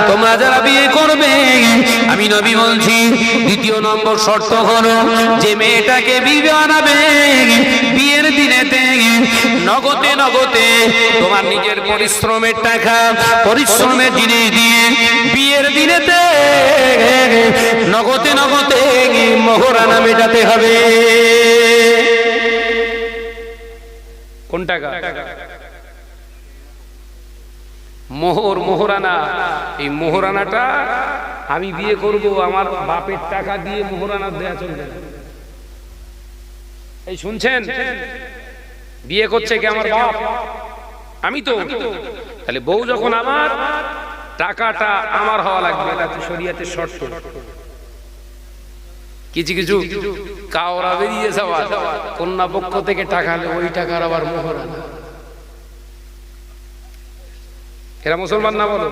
তোমরা যারা বিয়ে করবে, আমি নবী বলছি, দ্বিতীয় নম্বর শর্ত হলো যে মেয়েটাকে বিয়ে বানাবে, বিয়ের দিনেতে নগদে নগদে তোমার নিজের পরিশ্রমের টাকা, পরিশ্রমের জিনিস দিয়ে বিয়ের দিনেতে নগদে নগদে মোহরানা মেটাতে হবে। কোন টাকা? মোহর, মোহরানা। এই মোহরানাটা আমি বিয়ে করব, আমার বাপের টাকা দিয়ে মোহরানা দেয়া চলবে। এই শুনছেন? বিয়ে করছে কি আমার বাপ, আমি তো। তাহলে বউ যখন আমার, টাকাটা আমার হওয়া লাগবে, এটা তো শরীয়তের শর্ত। কিছু কিছু কাওরা বেরিয়ে যাওয়া, কন্যা পক্ষ থেকে টাকা হলে ওই টাকার আবার মোহরানা। এরা মুসলমান না বলো?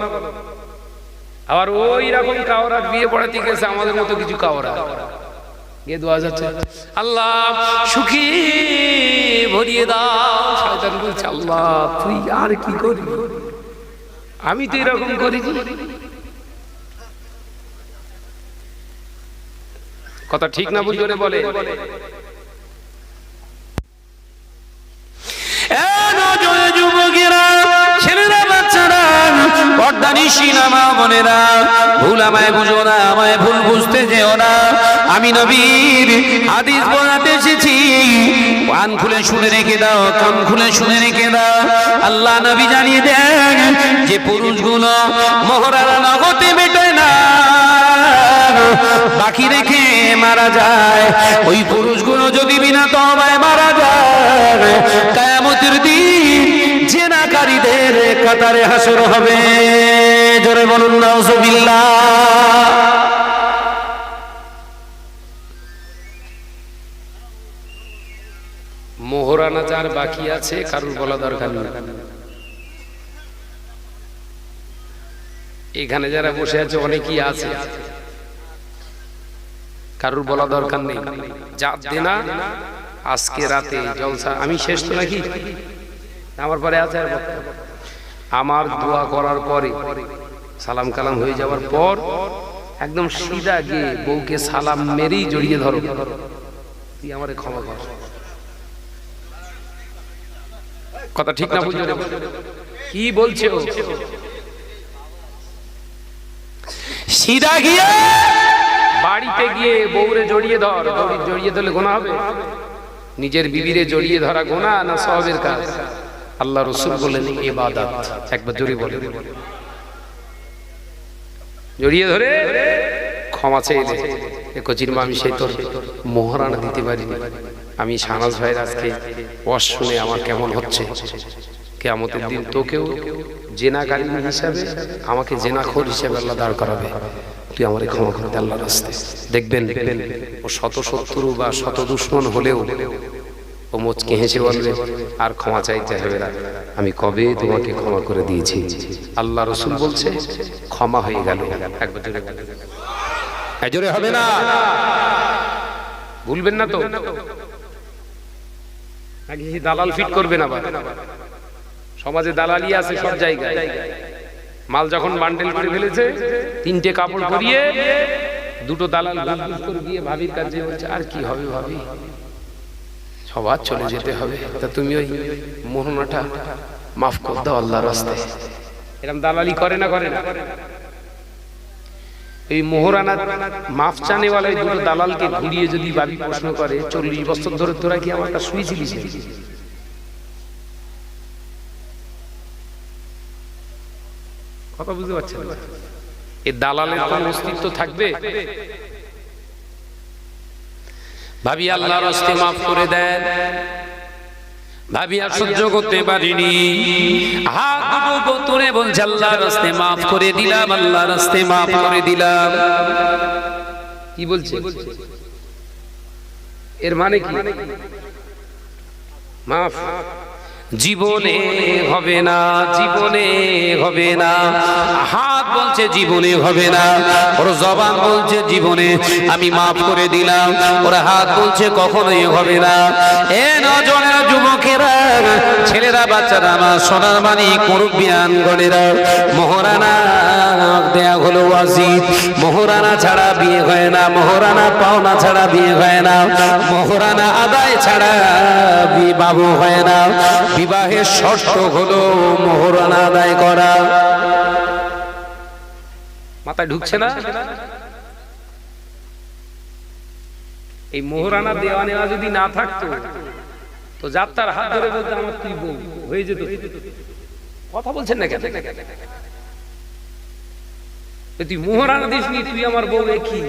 আবার ওই রকম কাওরা বিয়ে পড়াতে গেছে আমাদের মতো কিছু কাওরা, গিয়ে দোয়া যাচ্ছে, আল্লাহ সুখী ভরিয়ে দাও। শয়তান বলছে, আল্লাহ তুই আর কি করবি, আমি তো এরকম করি। কথা ঠিক না? বুঝে বলে যুবকেরা, ছেলেরা, বাচ্চারা, পর্দানিশীরা, মা বোনেরা, ভুল আমায় বুঝো না, আমায় ভুল বুঝতে যেও না। আমি নবীর হাদিস বলাতে এসেছি, কান খুলে শুনে রেখে দাও, কান খুলে শুনে রেখে দাও। আল্লাহ নবী জানিয়ে দেন যে পুরুষগুলো মোহরানা নগদে মেটায় না, বাকি রেখে মারা যায়, ওই পুরুষগুলো যদি বিনা তওবায় মারা যায়, কিয়ামতের দিন জিনাকারীদের কাতারে হাসর হবে। জোরে বলুন নাউজুবিল্লাহ। মোহরানা যার বাকি আছে কারুর বলা দরকার নেই। এখানে যারা বসে আছে অনেকেই আছে, কারুর বলা দরকার নেই। যার দেনা আজকে রাতে জলসা, আমি শেষ তো নাকি, আমার পরে আছে আর আমার দোয়া করার পরে, সালাম কালাম হয়ে যাওয়ার পর একদম সিধা গিয়ে বউকে সালাম মেরেই জড়িয়ে ধরো, তুই আমারে ক্ষমা কর। কথা ঠিক না? বুঝলে কি বলছে ও? সিধা গিয়ে বাড়িতে গিয়ে বউরে জড়িয়ে ধর। জড়িয়ে ধরলে গুনাহ হবে? নিজের বিবিরে জড়িয়ে ধরা গুনাহ না সওয়াবের কাজ? আল্লাহ রাসূল বলেন ইবাদত। একবার জোরে বলে, জড়িয়ে ধরে ক্ষমা চাইলে কচির মা, আমি সেই তোর মোহরানা দিতে পারিনি, আমি শাহনাজ ভাইয়ের আজকে ওয়াজ শুনে আমার কেমন হচ্ছে, কিয়ামতের দিন তোকেও জেনাকারী হিসাবে, আমাকে জেনাখোর হিসাবে আল্লাহ দাঁড় করাবে, তুই আমারে ক্ষমা করে দে আল্লাহর রাস্তায়। দেখবেন ও শত শত্রু বা শত দুশমন হলেও ও মুচকে হেসে বলবে, আর ক্ষমা চাইতে হবে না, আমি কবে তোমাকে ক্ষমা করে দিয়েছি। আল্লাহ রাসূল বলছে ক্ষমা হয়ে গেল। একবার জোরে বলেন, জোরে হবে না, ভুলবেন না তো? নাকি দালাল ফিট করবেন আবার? সমাজে দালালি আছে সব জায়গায়। মাল যখন বান্ডেল করে ফেলেছে, তিনটে কাপড় পরিয়ে দুটো দালাল গুজগুজ করে দিয়ে ভাবির কাছে বলছে, আর কি হবে ভাবি, সবার চলে যেতে হবে, তা তুমি ওই মোহনাটা মাফ করে দাও আল্লাহর রাস্তায়। এরকম দালালি করে না? করে না? এই মোহরানা মাফ চানেওয়ালা দুটো দালালকে ঘুরিয়ে যদি ভাবি প্রশ্ন করে, 40 বছর ধরে তোরা কি আমার কাছে শুয়েছিলিস? কথা বুঝতে পারছেন না? এই দালালের কোন অস্তিত্ব থাকবে? ভাবি আল্লাহর রাস্তায় মাফ করে দেন। ভাবি আর সহ্য করতে পারিনি, হাত দুটো তুলে বলছে আল্লাহর রাস্তায় মাফ করে দিলাম, আল্লাহর রাস্তায় মাফ করে দিলাম। কি বলছে? এর মানে কি? মাফ জীবনে হবে না, জীবনে হবে না। হাত বলছে জীবনে হবে না, ওর জবান বলছে জীবনে আমি মাফ করে দিলাম, ওর হাত বলছে কখনোই হবে না। এ নজনের যুবকেরা, ছেলেরা, বাচ্চারা, আমার সোনার মানিক মুরব্বিয়ান গণেরা, মোহরানা দেয়া হলো ওয়াজিব। মোহরানা ছাড়া বিয়ে হয় না, মোহরানা পাওনা ছাড়া বিয়ে হয় না, মোহরানা আদায় ছাড়া বিবাহ হয় না। বিবাহের শর্ত হলো মোহরানা আদায় করা। মাথায় ঢুকছে না? এই মোহরানা দেওয়া নেওয়া যদি না থাকতো তো যাত্রার হাত ধরে বলতে আমার তুই বউ হয়ে যেত। কথা বলছেন না কেন? তুই মোহরানা দিসনি, তুই আমার বউ, কি?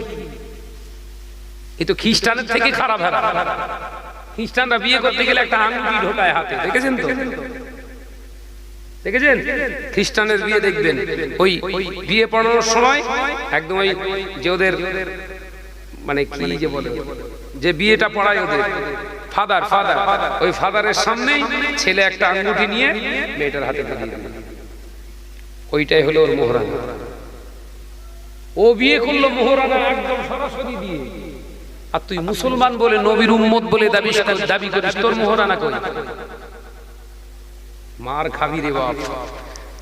এই তো খ্রিস্টানের থেকে খারাপ। খ্রিস্টানরা বিয়ে করতে গেলে একটা আঙ্গুলি ঢোকায় হাতে, দেখেছেন তো? দেখেছেন খ্রিস্টানের বিয়ে? দেখবেন ওই বিয়ে পড়ানোর সময় একদম ওই যে ওদের মানে কি যে বলে, যে বিয়েটা পড়ায় ওদের ফাদার, ওই ফাদারের সামনেই ছেলে একটা আঙ্গুঠি নিয়ে মেয়েটার হাতে দিয়ে দিল, ওইটাই হলো ওর মোহরানা। ও বিয়ে করলো মোহরানা একদম সরাসরি দিয়ে, আর তুই মুসলমান বলে, নবীর উম্মত বলে দাবি করিস, তোর মোহরানা কই? মার খাবি রে বাপ,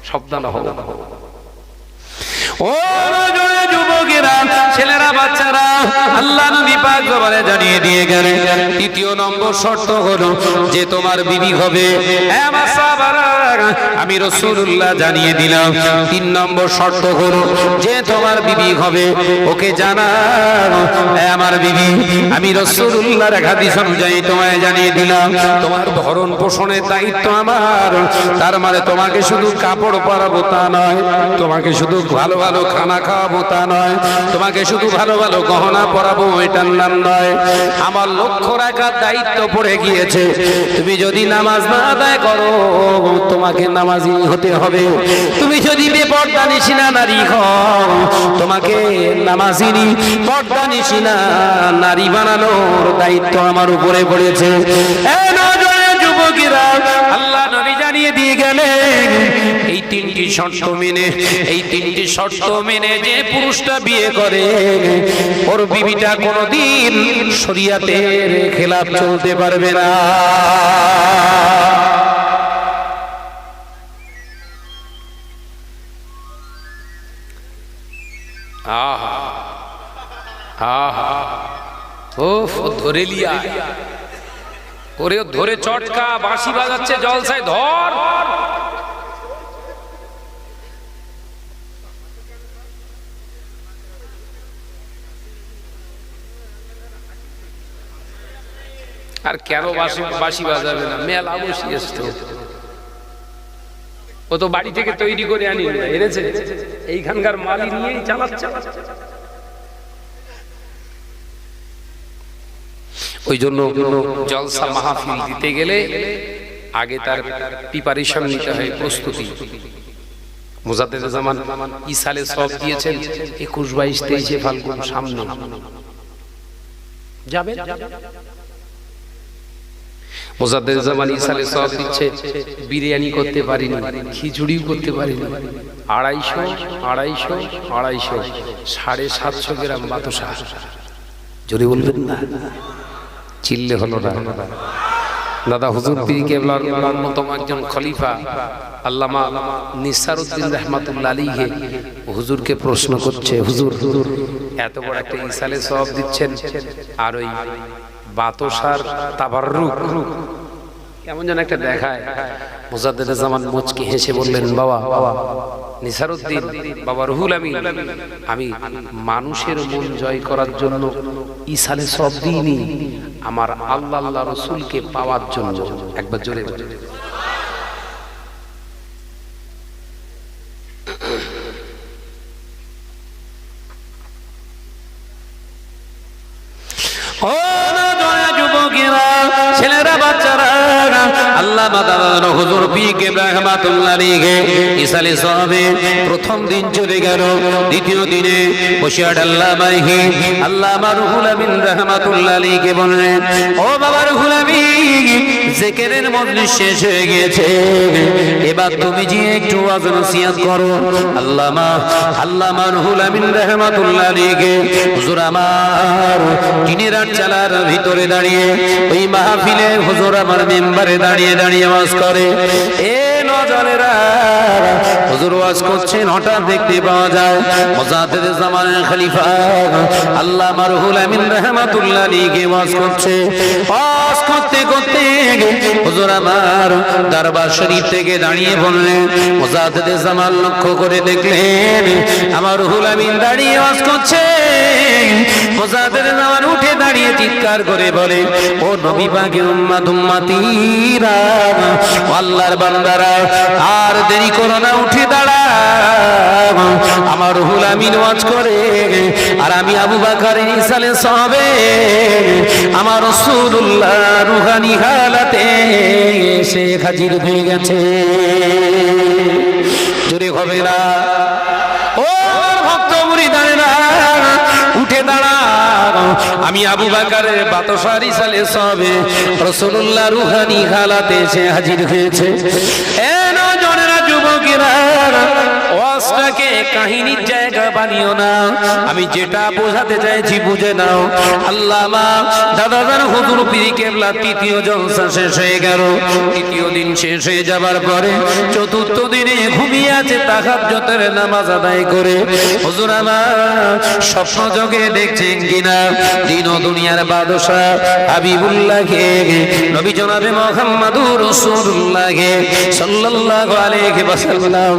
সাবধান হও। ও যুবকেরা, ছেলেরা, বাচ্চারা, আল্লাহ নবী পাক জবানে জানিয়ে দিয়ে গেলেন, তৃতীয় নম্বর শর্ত হলো যে তোমার বিবি হবে। আমার সাহাবারা, আমি রাসূলুল্লাহ জানিয়ে দিলাম, 3 নম্বর শর্ত হলো যে তোমার বিবি হবে, ওকে জানাও আমার বিবি, আমি রাসূলুল্লাহর হাদিস অনুযায়ী তোমায় জানিয়ে দিলাম, তোমার ভরণ পোষণের দায়িত্ব আমার। তার মানে তোমাকে শুধু কাপড় পরাবো তা নয়, তোমাকে শুধু ভালো ভালো খানা খাওয়াবো তা নয়, তোমাকে শুধু ভালো ভালো গহনা পরাবো এটার নাম নয়। আমার লক্ষ্য রাখার দায়িত্ব পড়ে গিয়েছে, তুমি যদি নামাজ না আদায় করো তোমাকে নামাজি হতে হবে। তুমি যদি বেপরদানিশিনা নারী হও, তোমাকে নামাজিনী পর্দানিশিনা নারী বানানোর দায়িত্ব আমার উপরে পড়েছে। যুবকেরা, আল্লাহ নবী জানিয়ে দিয়ে গেলেন, এই 3টি শর্ত মেনে যে পুরুষটা বিয়ে করে, ওর বিবিটা কোনোদিন শরিয়াতের খেলাফ চলতে পারবে না। আহা, ও ধরে লিয়া ওরে ধরে চটকা বাঁশি বাজাচ্ছে জলসায় ধর। আর কেন বাঁশি বাজাবে না, মেলা বসিয়ে আসতো। ও তো বাড়ি থেকে তৈরি করে এনেছে, এইখানকার মালি নিয়েই চালাচ্ছে। ওই জন্য জলসা মাহফিল দিতে গেলে আগে তার প্রিপারেশন নিতে হয়, প্রস্তুতি। মুজাদ্দেদ জামান ইসালে সব দিয়েছেন 21, 22, 23 ফাল্গুন সামনে যাবে। মুজাদ্দেদ জামান ইসালে সব দিচ্ছে, বিরিয়ানি করতে পারিনি, খিচুড়িও করতে পারিনি, 250, 750 গ্রাম বাতাসা। জোরে বলবেন না, চিল্লে হলো না। দাদা হুজুর পীর কেবলার অন্যতম একজন খলিফা আল্লামা নিসারউদ্দিন রহমাতুল্লাহ আলাইহি হুজুরকে প্রশ্ন করছে, হুজুর এত বড় একটা ইসালে সওয়াব দিচ্ছেন, আর ওই বাতাসার তাবাররুক কেমন যেন একটা দেখায়। মুজাদ্দেদ জামান মুচকি হেসে বললেন, বাবা নিসারউদ্দিন, বাবা রুহুল আমিন, আমি মানুষের মন জয় করার জন্য ইসালে সওয়াব দিইনি, আমার আল্লাহ রাসূলকে পাওয়ার জন্য। একবার জোরে বলেন। ও নজরে যুবকেরা, ছেলেরা, বাচ্চারা, আল্লাহ মাদানা হুজুর পীর কেবলা রহমাতুল্লাহ আলাইহি ইসালে সওয়াবে প্রথম দিন চলে গেল। দ্বিতীয় দিনে বসিয়াট আল্লামা রুহুল আমিন রহমাতুল্লাহ আলাইহি বললেন, ও বাবা রুহুল আমিন, জিকিরের মজলিস শেষ হয়ে গিয়েছে, এবার তুমি যে একটু ওয়াজ নসিহত করো। আল্লামা রুহুল আমিন রহমাতুল্লাহ আলাইহি হুজুর আমার টিনের চালার ভিতরে দাঁড়িয়ে ওই মাহফিলে হুজুর আমার মেম্বারে দাঁড়িয়ে দাঁড়িয়ে ওয়াজ করে। এ নজরেরা, হুজুর ওয়াজ করছেন, হঠাৎ দেখতে পাওয়া যায় মুজাদ্দেদ জামানের খলিফা আল্লামা রুহুল আমিন রহমাতুল্লাহ আলাইহি ওয়াজ করছে। ওয়াজ করতে করতে হুজুর আমার দরবার শরীফ থেকে দাঁড়িয়ে বললেন, মুজাদ্দেদ জামান লক্ষ্য করে দেখলেন আমার রুহুল আমিন দাঁড়িয়ে ওয়াজ করছে। মুজাদ্দেদ জামান উঠে দাঁড়িয়ে চিৎকার করে বলে, ও নবী পাকের উম্মত উম্মতিরা, আল্লাহর বান্দারা, আর দেরি করো না, উঠে দাঁড়াও। আমার রুহুল আমিন ওয়াজ করে, আর আমি আবু বকরের ইসালে সওয়াবে আমার রাসূলুল্লাহ রুহানি হালাতে এসে হাজির হয়ে গেছে। জোরে হবে না, ও ভক্ত মুরিদানেরা, উঠে দাঁড়াও, আমি আবু বকরের বাতাসার ইসালে সওয়াবে রাসূলুল্লাহ রুহানি হালাতে এসে হাজির হয়েছে। এ নজরেরা, যুবকেরা, ওয়াজটাকে কাহিনীর জায়গা বানিও না, আমি যেটা বোঝাতে চাইছি বুঝে নাও। আল্লামা দাদাজান হুজুর পীর কেবলা তৃতীয় জলসা শেষ হয়ে গেল। তৃতীয় দিন শেষ হয়ে যাবার পরে চতুর্থ দিনে ঘুমিয়ে আছে তাহাজ্জুদের নামাজ আদায় করে। হুজুর আমার স্বপ্ন যোগে দেখছেন কিনা, দিন ও দুনিয়ার বাদশা হাবিবুল্লাহকে, নবী জনাবে মুহাম্মদুর রাসূলুল্লাহ সাল্লাল্লাহু আলাইহি ওয়াসাল্লাম,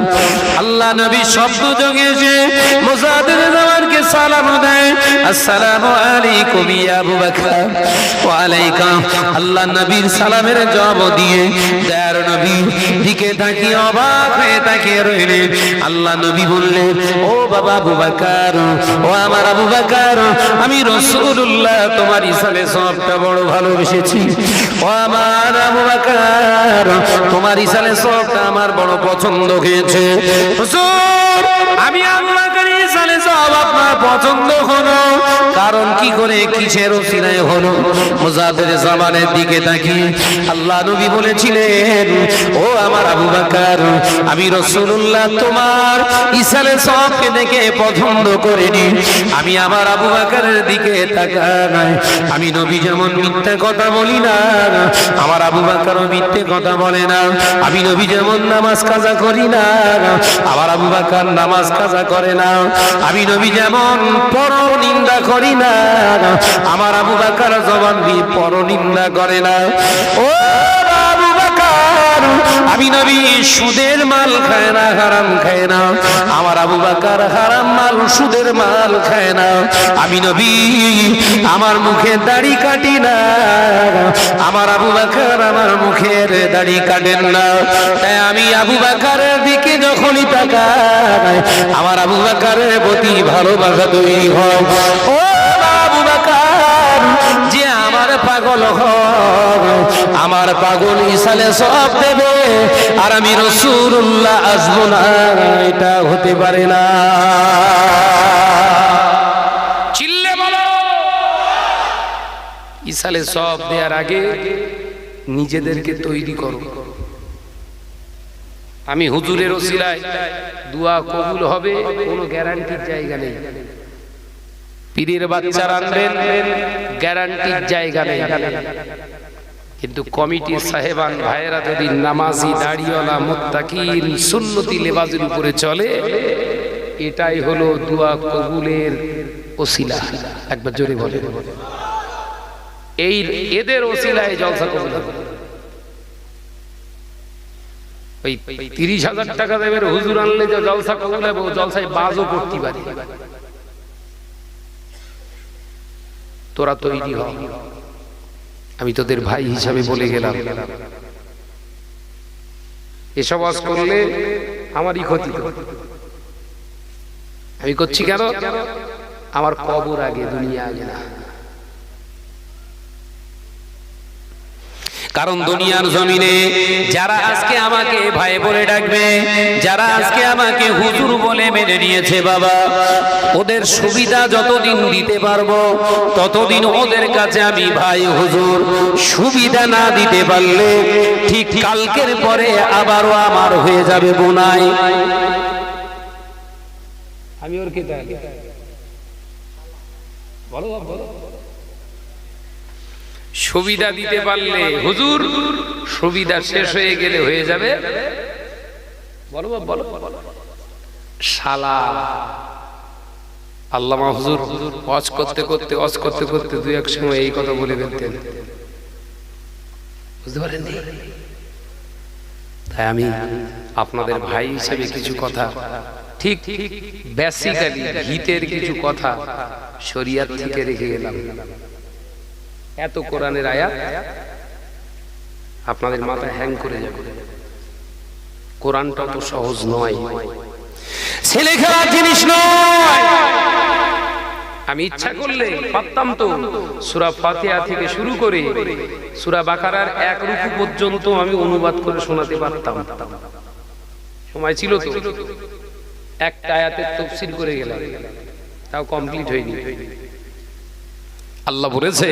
আল্লাহ নবী শব্দ যোগে এসে মুজাদ্দেদ জামানকে সালাম দেয়, আসসালামু আলাইকুম ইয়া আবু বকর। ওয়া আলাইকুম। আল্লাহ নবীর সালামের জবাব দিয়ে দয়ার নবী দিকে তাকিয়ে অবাক হয়ে তাকিয়ে রইলেন। আল্লাহ নবী বললেন, ও বাবা আবু বকর, ও আমার আবু বকর, আমি রাসূলুল্লাহ তোমার ইসালে সওয়াবটা বড় ভালোবেসেছি। ও আমার আবু বকর, তোমার ইসালে সওয়াবটা আমার বড় পছন্দ হয়েছে। হুজুর, আমি আবু বকরের ইসালে সওয়াব আপনার পছন্দ হলো, কারণ কি করে, কিসের ওসিলায় হলো? মুজাদ্দেদ জামানের দিকে তাকিয়ে আল্লাহ নবী বলেছিলেন, ও আমার আবু বকর, আমি রাসূলুল্লাহ তোমার ইসালে সওয়াবকে দেখে পছন্দ করিনি। আমি আমার আবু বকরের দিকে তাকাই, আমি নবী যেমন মিথ্যা কথা বলি না, আমার আবু বকরও মিথ্যে কথা বলে না। আমি নবী যেমন নামাজ কাজা করি না, আমার আবু বকর নামাজ কাজা করে না। আমি নবী যেমন পরনিন্দা করি না, আমার আবু বকর জবান দিয়ে পরনিন্দা করে না। ও আবু বকর, আমি নবী সুদের মাল খায় না, হারাম খায় না। আমার আবু বকর হারাম মাল সুদের মাল খায় না। আমি নবী আমার মুখে দাড়ি কাটি না, আমার আবু বকর আমার মুখের দাড়ি কাটেন না। তাই আমি আবু বকরের দিকে যখনই তাকাই, আমার আবু বকরের প্রতি ভালোবাসা তৈরি হয়। ও আবু বকর, যে আমার পাগল হয়, আমার পাগল ইসালে সব দেবে, আর আমি রাসূলুল্লাহ আসবো না, এটা হতে পারে না। চিল্লে বলো। ইসালে সব দেওয়ার আগে নিজেদেরকে তৈরি করো। আমি হুজুরের ওসিলায় দোয়া কবুল হবে কোনো গ্যারান্টির জায়গা নেই। পীরের বাচ্চারা আনবেন, গ্যারান্টির জায়গা নেই। কিন্তু কমিটির সাহেবান ভাইয়েরা যদি নামাজি, দাড়িওয়ালা, মুত্তাকিন, সুন্নতি লেবাজের উপরে চলে, এটাই হলো দোয়া কবুলের ওসিলা। একবার জোরে বলে, এই এদের ওসিলায় জলসা কবুল হবে। ওই 30,000 টাকা দেবের হুজুর আনলে যে জলসা কবুল হবে, ও জলসায় বাজও করতে পারে। তোরা তৈরি হ, আমি তোদের ভাই হিসাবে বলে গেলাম। এসব ওয়াজ করলে আমারই ক্ষতি। আমি করছি কেন? আমার কবর আগে, দুনিয়া আগে না। কারণ দুনিয়ার জমিনে যারা আজকে আমাকে ভাই বলে ডাকবে, যারা আজকে আমাকে হুজুর বলে মেনে নিয়েছে, বাবা, ওদের সুবিধা যতদিন দিতে পারবো ততদিন ওদের কাছে আমি ভাই হুজুর। সুবিধা না দিতে পারলে ঠিক কালকের পরে আবারও আমার হয়ে যাবে বোনাই। আমি ওর কে বলো বলো। সুবিধা দিতে পারলে হুজুর, সুবিধা শেষ হয়ে গেলে হয়ে যাবে বলো বলো শালা। আল্লামা হুজুর ওয়াজ করতে করতে দুই এক সময় এই কথা বলে ফেলতেন, বুঝতে পারেন? তাই আমি আপনাদের ভাই হিসেবে কিছু কথা, ঠিক বেসিক্যালি হিতের কিছু কথা শরীয়ত থেকে রেখে গেলাম। এত কোরআনের আয়াত আপনাদের মাথায় হ্যাং করে যাবে। কোরআনটা তো সহজ নয়, ছেলে খেলার জিনিস নয়। আমি ইচ্ছা করলে পারতাম তো সূরা ফাতিহা থেকে শুরু করে সূরা বাকারার এক রুকু পর্যন্ত আমি অনুবাদ করে শোনাতে পারতাম। সময় ছিল তো, একটা আয়াতের তাফসীর করে গেলাম, তাও কমপ্লিট হয়নি। আল্লাহ বলেছে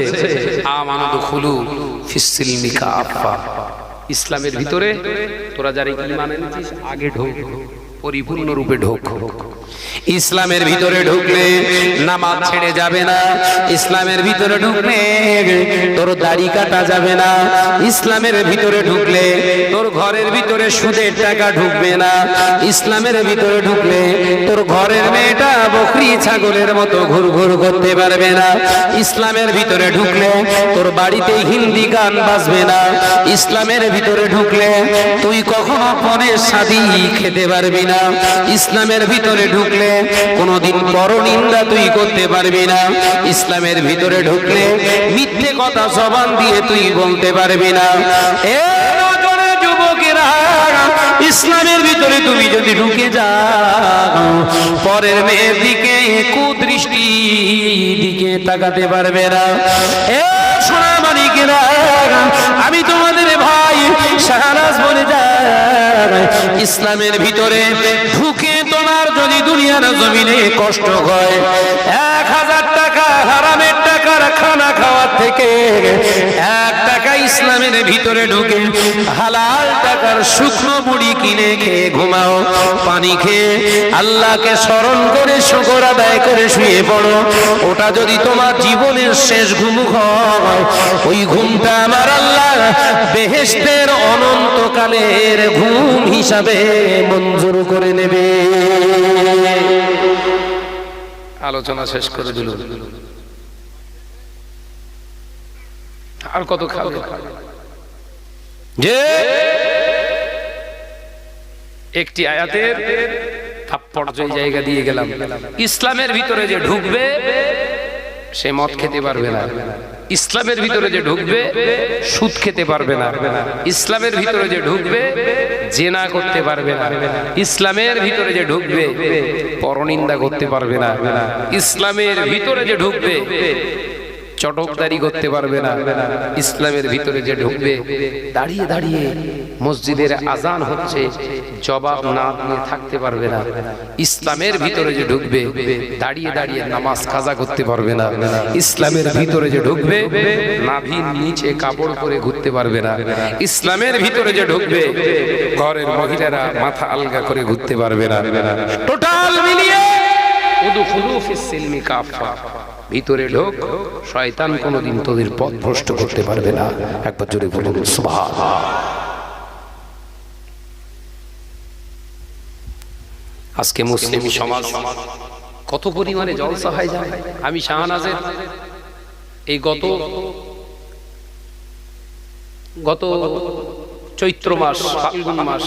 আমানু দুখুলু ফিস সিলমি কাফা, ইসলামের ভিতরে তোরা যারা ঈমান এনেছিস আগে ঢোক, পরিপূর্ণ রূপে ঢোক। ইসলামের ভিতরে ঢুকলে নামাজ ছেড়ে যাবে না, ইসলামের ভিতরে ঢুকলে তোর দাড়ি কাটা যাবে না, ইসলামের ভিতরে ঢুকলে তোর ঘরের ভিতরে সুদের টাকা ঢুকবে না, ইসলামের ভিতরে ঢুকলে তোর ঘরের মেয়েটা বকরি ছাগলের মতো ঘুরঘুর করতে পারবে না, ইসলামের ভিতরে ঢুকলে তোর বাড়িতে হিন্দি গান বাজবে না, ইসলামের ভিতরে ঢুকলে তুই কখনো পরের শাদী খেতে পারবি না, ইসলামের ভিতরে ঢুকলে কোনদিন পরনিন্দা তুই করতে পারবি না, ইসলামের ভিতরে ঢুকলে মিথ্যে কথা জবান দিয়ে তুই বলতে পারবি না। এ নজরে যুবকেরা, ইসলামের ভিতরে তুমি যদি ঢুকে যাও পরের মেয়ের দিকে কুদৃষ্টি দিকে তাকাতে পারবে না। এ সোনা মানিকেরা, আমি তোমাদের ভাই শাহনাজ বলে যাই, ইসলামের ভিতরে ঢুকে তোমার যদি দুনিয়ার জমিনে কষ্ট হয়, 1000 টাকা হারামের টাকার খানা খাওয়ার থেকে 1 টাকা ইসলামের ভিতরে ঢুকে হালাল টাকার শুকনো মুড়ি কিনে খেয়ে ঘুমাও, পানি খেয়ে আল্লাহকে স্মরণ করে শুকর আদায় করে শুয়ে পড়ো, ওটা যদি তোমার জীবনের শেষ ঘুম হয়, ওই ঘুমটা আমার আল্লাহ বেহেশতের অনন্তকালের ঘুম হিসাবে মঞ্জুর করে নেবে। আলোচনা শেষ করে দিল। আর কত খাবে? যে একটি আয়াতের তাৎপর্য জায়গা দিয়ে গেলাম। ইসলামের ভিতরে যে ঢুকবে সে মদ খেতে পারবে না, ইসলামের ভিতরে যে ঢুকবে সুদ খেতে পারবে না, ইসলামের ভিতরে যে ঢুকবে জেনা করতে পারবে না, ইসলামের ভিতরে যে ঢুকবে পরনিন্দা করতে পারবে না, ইসলামের ভিতরে যে ঢুকবে চটকদারি করতে পারবে না, ইসলামের ভিতরে যে ঢুকবে দাঁড়িয়ে দাঁড়িয়ে মসজিদের আজান হচ্ছে জবাব না দিয়ে থাকতে পারবে না, ইসলামের ভিতরে যে ঢুকবে দাঁড়িয়ে দাঁড়িয়ে নামাজ কাজা করতে পারবে না, ইসলামের ভিতরে যে ঢুকবে নাভির নিচে কাপড় পরে ঘুরতে পারবে না, ইসলামের ভিতরে যে ঢুকবে ঘরের মহিলারা মাথা আলগা করে ঘুরতে পারবে না। টোটাল মিলিয়ে উদখুলু ফিস সিলমি কাফা, ভিতরে ঢোক, শয়তান কোনোদিন তোদের পথ ভ্রষ্ট করতে পারবে না। একবার জোরে বলুন সুবহানাল্লাহ। আজকে মুসলিম সমাজ কত পরিমাণে জলসা হয় যায়। আমি শাহনাজের এই গত চৈত্র মাস, ফাল্গুন মাস,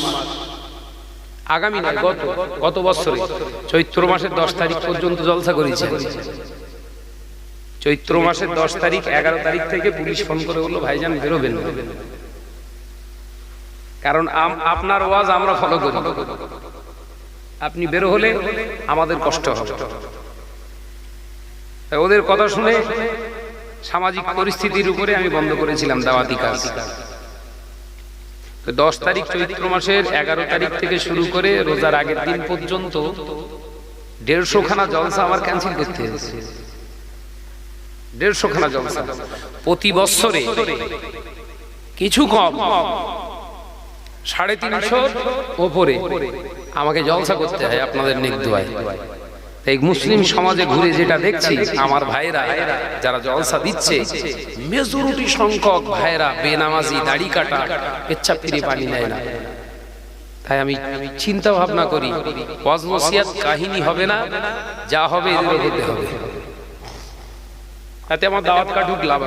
আগামী নয় গত বছরে চৈত্র মাসের 10 তারিখ পর্যন্ত জলসা করেছে। চৈত্র মাসের 10 তারিখ 11 তারিখ থেকে পুলিশ ফোন করে বললো ভাইজান বেরোবেন না, কারণ আপনার ওয়াজ আমরা ফলো করি, আপনি বেরো হলে আমাদের কষ্ট হবে। ওদের কথা শুনে সামাজিক পরিস্থিতির উপরে আমি বন্ধ করেছিলাম দাওয়াতি কাজ। 10 তারিখ চৈত্র মাসের 11 তারিখ থেকে শুরু করে রোজার আগের দিন পর্যন্ত 150 খানা জলসা আমার ক্যান্সেল করতে হয়েছে। 150 খানা জলসা প্রতি বছরে কিছু কম 350 ওপরে আমাকে জলসা করতে হয় আপনাদের নেক দোয়ায়। এই মুসলিম সমাজে ঘুরে যেটা দেখছি, আমার ভাইরা যারা জলসা দিচ্ছে মেজরিটি সংখ্যক ভাইরা বেনামাজি, দাড়ি কাটা, পেচ্ছাপ ফিরে পানি নেয় না। তাই আমি চিন্তা ভাবনা করি ওয়াজ নসিহত কাহিনী হবে না, যা হবে এদের হতে হবে। তাতে আমার দাওয়াত কাটুক লাভ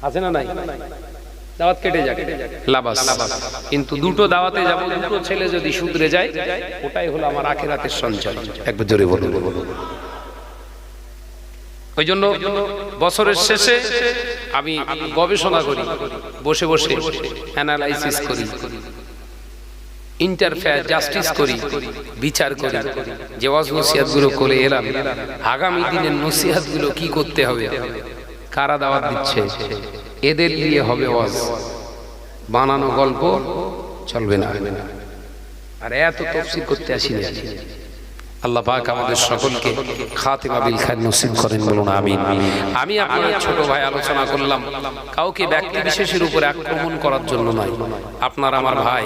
আছে না নাই? দাওয়াত কেটে যাক লাভ আছে, কিন্তু দুটো দাওয়াতে যাব, দুটো ছেলে যদি শুধরে যায় ওটাই হলো আমার আখিরাতের সঞ্চয়। একবার জোরে বলুন। ওই জন্য বছরের শেষে আমি গবেষণা করি, বসে বসে অ্যানালাইসিস করি, ইন্টারফেয়ার জাস্টিস করি, বিচার করি যে ওয়াজ নসিহত গুলো করে এলাম, আগামী দিনের নসিহত গুলো কি করতে হবে, কারা দাওয়াত দিচ্ছে, এদের দিয়ে হবে ওয়াজ, বানানো গল্প চলবে না। আর এত তাফসীর করতে আসি না। আল্লাহ পাক আমাদের সকলকে খাতিমা বিল খায়র নসিব করেন, বলুন আমিন। আমি আপনাদের ছোট ভাই আলোচনা করলাম, কাউকে ব্যক্তি বিশেষের উপরে আক্রমণ করার জন্য নয়। আপনারা আমার ভাই,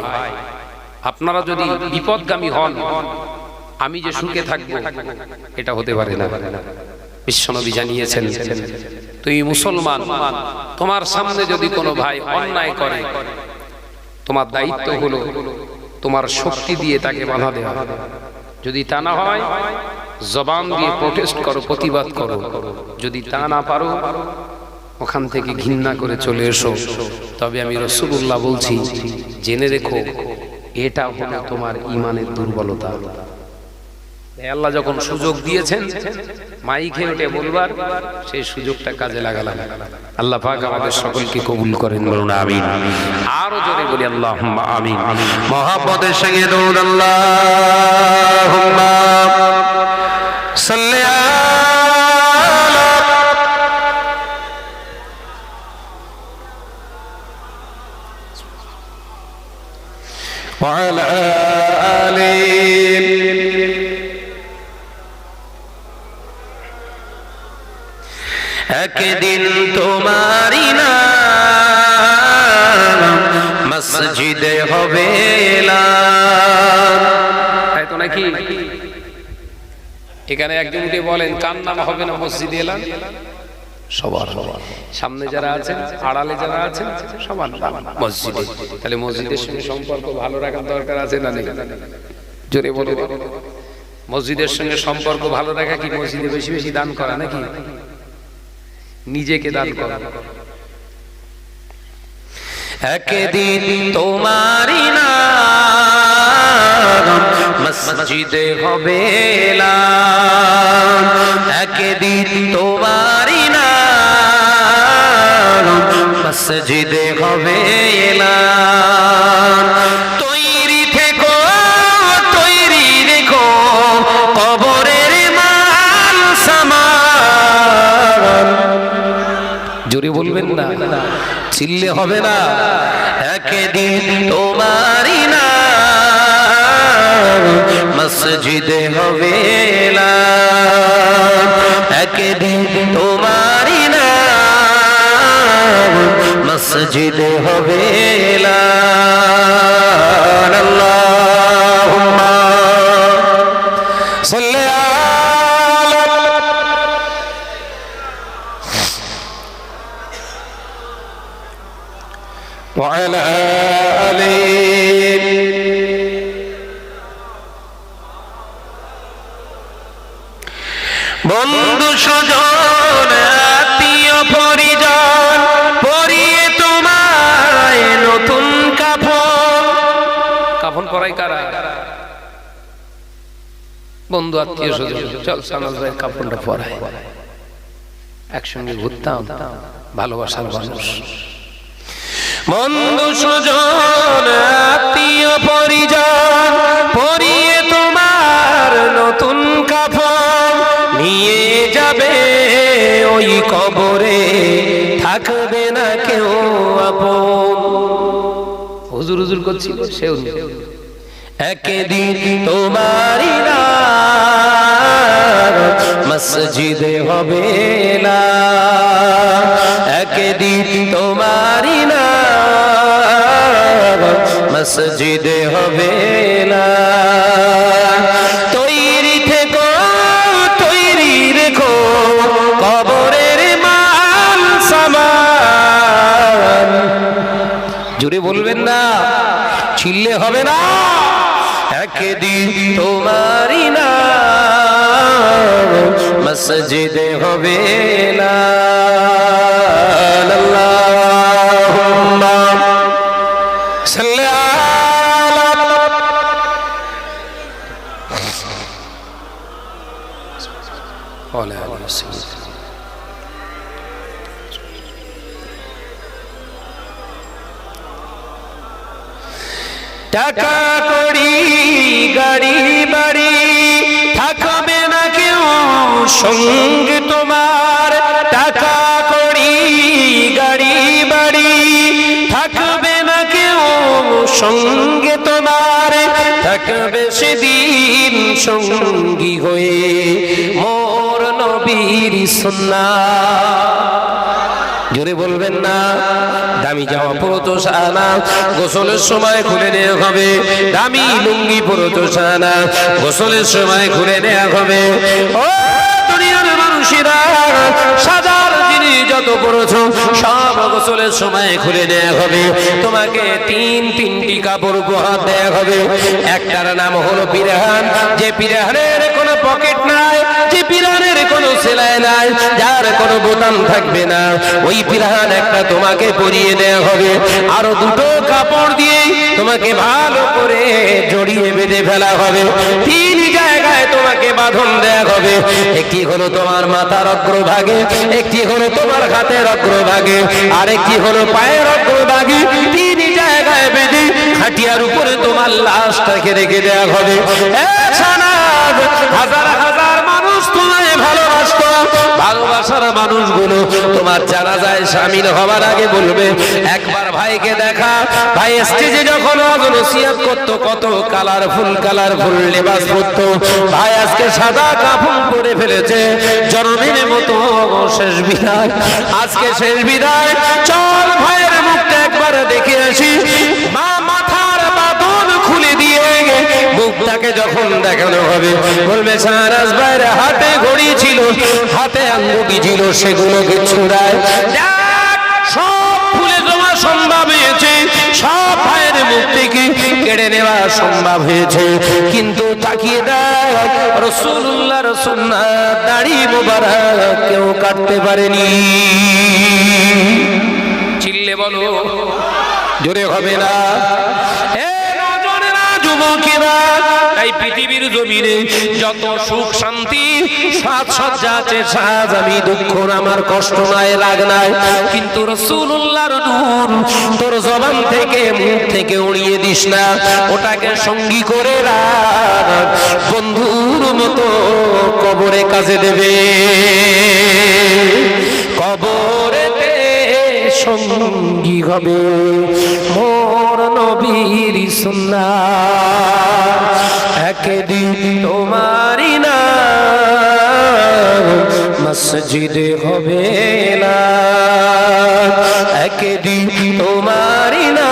আপনারা যদি বিপদগামী হন, আমি যে সুখে থাকবো এটা হতে পারে না। বিশ্বনবী জানিয়েছেন, তুমি মুসলমান, তোমার সামনে যদি কোনো ভাই অন্যায় করে, তোমার দায়িত্ব হলো তোমার শক্তি দিয়ে তাকে বাধা দেওয়া। যদি তা না হয় জবান দিয়ে প্রোটেস্ট করো, প্রতিবাদ করো। যদি তা না পারো ওখান থেকে ঘৃণা করে চলে এসো। তবে আমি রাসূলুল্লাহ বলছি, জেনে রেখো এটা হলো তোমার ঈমানের দুর্বলতা। আল্লাহ যখন সুযোগ দিয়েছেন মাইকে উঠে বলবার, সেই সুযোগটা কাজে লাগালাম। আল্লাহ পাক আমাদের সকলকে কবুল করেন, বলুন আমিন। আরো জোরে বলি আল্লাহুম্মা আমিন। মহব্বতের সঙ্গে দরুদ আল্লাহুম্মা সাল্লি আলা একদিন তোমারি নাম মসজিদে হবে তাই তো নাকি? এখানে একজন উঠে বলেন কার নাম হবে না মসজিদে এলাম? সবার। সামনে যারা আছেন, আড়ালে যারা আছেন, সবার মসজিদে। তাহলে মসজিদের সঙ্গে সম্পর্ক ভালো রাখার দরকার আছে না নেই? জোরে বলো। মসজিদের সঙ্গে সম্পর্ক ভালো রাখা কি মসজিদে বেশি বেশি দান করা নাকি নিজেকে দান করা? একদিন তোমারি নাম মসজিদে হবে এলান, একদিন তোমারি নাম মসজিদে হবে এলান। তৈরি থেকো, তৈরি রেখো কবরের মাল সামান। জোরে বলবেন না, চিল্লে হবে না। একদিন তোমারি নাম মসজিদে হবে এলান, একদিন তোমারি নাম মসজিদে হবে এলান। আল্লাহুম্মা সাল্লি وعلى آله। বন্ধু স্বজন আত্মীয় পরিজন পরিয়ে তোমায় নতুন কাফন। কাফন পরাই কারা? বন্ধু আত্মীয় স্বজন। চল সানাজ ভাই কাফনটা পরায়, একসঙ্গে ঘুরতাম, ভালোবাসার মানুষ। বন্ধু স্বজন আত্মীয় পরিজন পরিয়ে তোমার নতুন কাফন নিয়ে যাবে ওই কবরে, থাকবে না কেউ আপন। হুজুর হুজুর করছিল সেও একদিন তোমারি নাম মসজিদে হবে এলান, একদিন তোমারি নাম মসজিদে হবে এলান। তৈরি থেকো, তৈরি রেখো কবরের মাল সামান। জোরে বলবেন না, ছিললে হবে না। একদিন তোমারি নাম মসজিদে হবে এলান। আল্লাহুম্মা সাল্লি আলা সাইয়্যিদিনা। টাকা কড়ি গাড়ি বাড়ি থাকবে না কেউ সঙ্গে তোমার, টাকা কড়ি গাড়ি বাড়ি থাকবে না কেউ সঙ্গে তোমার, থাকবে সেদিন সঙ্গী হয়ে মোর নবীর সুন্নাহ। জোরে বলবেন না। দামি জামা পরতো সানা, গোসলের সময় খুলে নেওয়া হবে। দামি লুঙ্গি পরতো সানা, গোসলের সময় খুলে নেওয়া হবে। ও দুনিয়ার মানুষেরা, সাজার জিনিস যত পরছো সব গোসলের সময় খুলে নেওয়া হবে। তোমাকে তিনটি কাপড় উপহার দেওয়া হবে। একটার নাম হলো পিরাহান, যে পিরাহানের কোনো পকেট নাই, যে পিরাহানের কোনো সেলাই নাই, যার কোনো বোতাম থাকবে না, ওই পিরাহান একটা তোমাকে পরিয়ে দেওয়া হবে। আরো দুটো কাপড় দিয়ে তোমাকে ভালো করে জড়িয়ে বেঁধে ফেলা হবে। তিন জায়গায় তোমাকে বাঁধন দেওয়া হবে। একটি হলো তোমার মাথার অগ্রভাগে, একটি হলো তোমার হাতের অগ্রভাগে, আরেকটি হলো পায়ের অগ্রভাগে। তিন জায়গায় বেঁধে খাটিয়ার উপরে তোমার লাশটাকে রেখে দেওয়া হবে। হাজার হাজার মানুষ তোমায় ভালোবাসত, ভালোবাসার মানুষগুলো তোমার জানাজায় শামিল হবার আগে বলবে, একবার ভাইকে দেখা। ভাই স্টেজে যখন নসিহত করতো কত কালারফুল লেবাস পরতো, ভাই আজকে সাদা কাফন পরে ফেলেছে। জন্মের মতো শেষ বিদায়, আজকে শেষ বিদায়। চল ভাইয়ের মুখটা একবার দেখে আসি। মা মাথার বাঁধন খুলে দিয়ে মুখটাকে যখন দেখানো হবে, বলবে শাহনাজ ভাইয়ের হাতে ঘড়ি ছিল, হাতে আঙ্গুটি ছিল, সেগুলোকে ছুড়ায় সব খুলে দেওয়া সম্ভব হয়েছে, সব ভাইয়ের মুখ থেকে কেড়ে নেওয়া সম্ভব হয়েছে। কিন্তু তাকিয়ে দেয় রাসূলুল্লাহর সুন্নাত দাড়ি মোবারক কেউ কাটতে পারেনি। চিল্লে বলো জোরে হবে না? এ নজনেরা, যুবকেরা, এই পৃথিবীর জমিনে যত সুখ শান্তি সাজসজ্জা আছে, সাজ আমি দুঃখ আমার কষ্ট নাই, রাগ নাই, কিন্তু রাসূলুল্লাহর নূর তোর জবান থেকে মুখ থেকে উড়িয়ে দিস না। ওটাকে সঙ্গী করে রাখ, বন্ধুর মতো কবরে কাজে দেবে। কবরেতে সঙ্গী হবে মোর নবীর সুন্নাত। একদিন তোমারি না মসজিদে হবে না, একদিন তোমারি না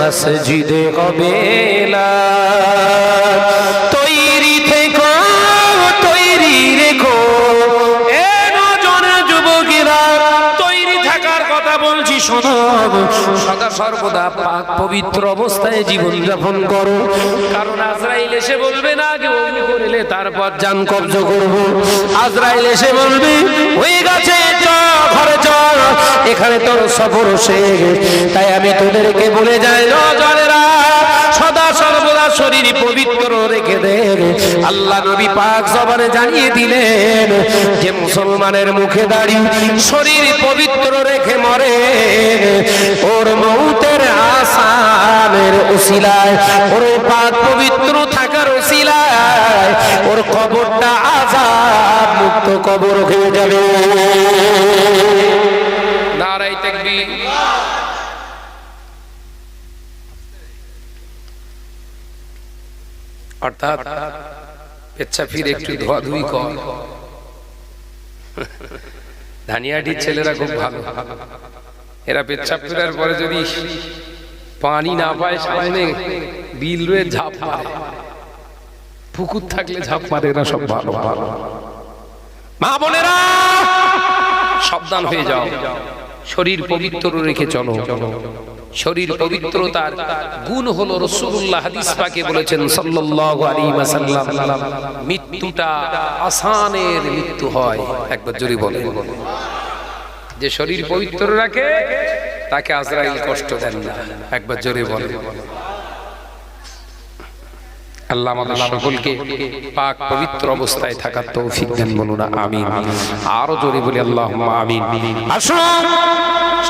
মসজিদে হবে না। তৈরি থেকো, তৈরি রেখো, এ নজন যুবকেরা, তৈরি থাকার কথা বলছি শোনো। সদা সর্বদা পাক পবিত্র অবস্থায় জীবন যাপন করো, কারণ আজরাইল এসে বলবে না আগে ওযু করলে তারপর জান কবজ করব। আজরাইল এসে বলবে হয়ে গেছে, ঘরে চল, এখানে তোর সফর শেষ। তাই আমি তোদেরকে বলে যাই, নজরেরা, সদা সর্বদা শরীর পবিত্র রেখে দেন। আল্লাহ নবী পাক জবানে জানিয়ে দিলেন যে মুসলমানের মুখে দাড়ি শরীর পবিত্র রেখে মরে, ওর মৌতের আসানের উসিলায়, ওর পাক পবিত্র থাকার উসিলায় ওর কবরটা আযাব মুক্ত কবর হয়ে যাবে। নারায়ে তাকবীর। অর্থাৎ পেচ্ছা ফিরে একটু ধোয়াধুয়ি কর। ধানিয়াটির ছেলেরা খুব ভালো, এরা পেচ্ছাপ ফেরার পরে যদি পানি না পায় সামনে বিল রয়ে ঝাঁপ মারে, পুকুর থাকলে ঝাঁপ মারে, এরা সব ভালো ভালো। মা বোনেরা সাবধান হয়ে যাও, শরীর পবিত্র রেখে চলো। শরীর পবিত্রতার গুণ হলো রাসূলুল্লাহ হাদিস পাকে বলেছেন সাল্লাল্লাহু আলাইহি ওয়াসাল্লাম, মৃত্যুটা আসানের মৃত্যু হয়। একবার জোরে বলেন, যে শরীর পবিত্র রাখে তাকে আজরাইল কষ্ট দেন না। একবার জোরে বলেন। আল্লাহ আমাদের সকলকে পাক পবিত্র অবস্থায় থাকার তৌফিক দেন, বলুন আমিন। আরো জোরে বলি আল্লাহুম্মা আমিন। আসুন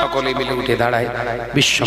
সকলে মিলে উঠে দাঁড়ায় বিশ্ব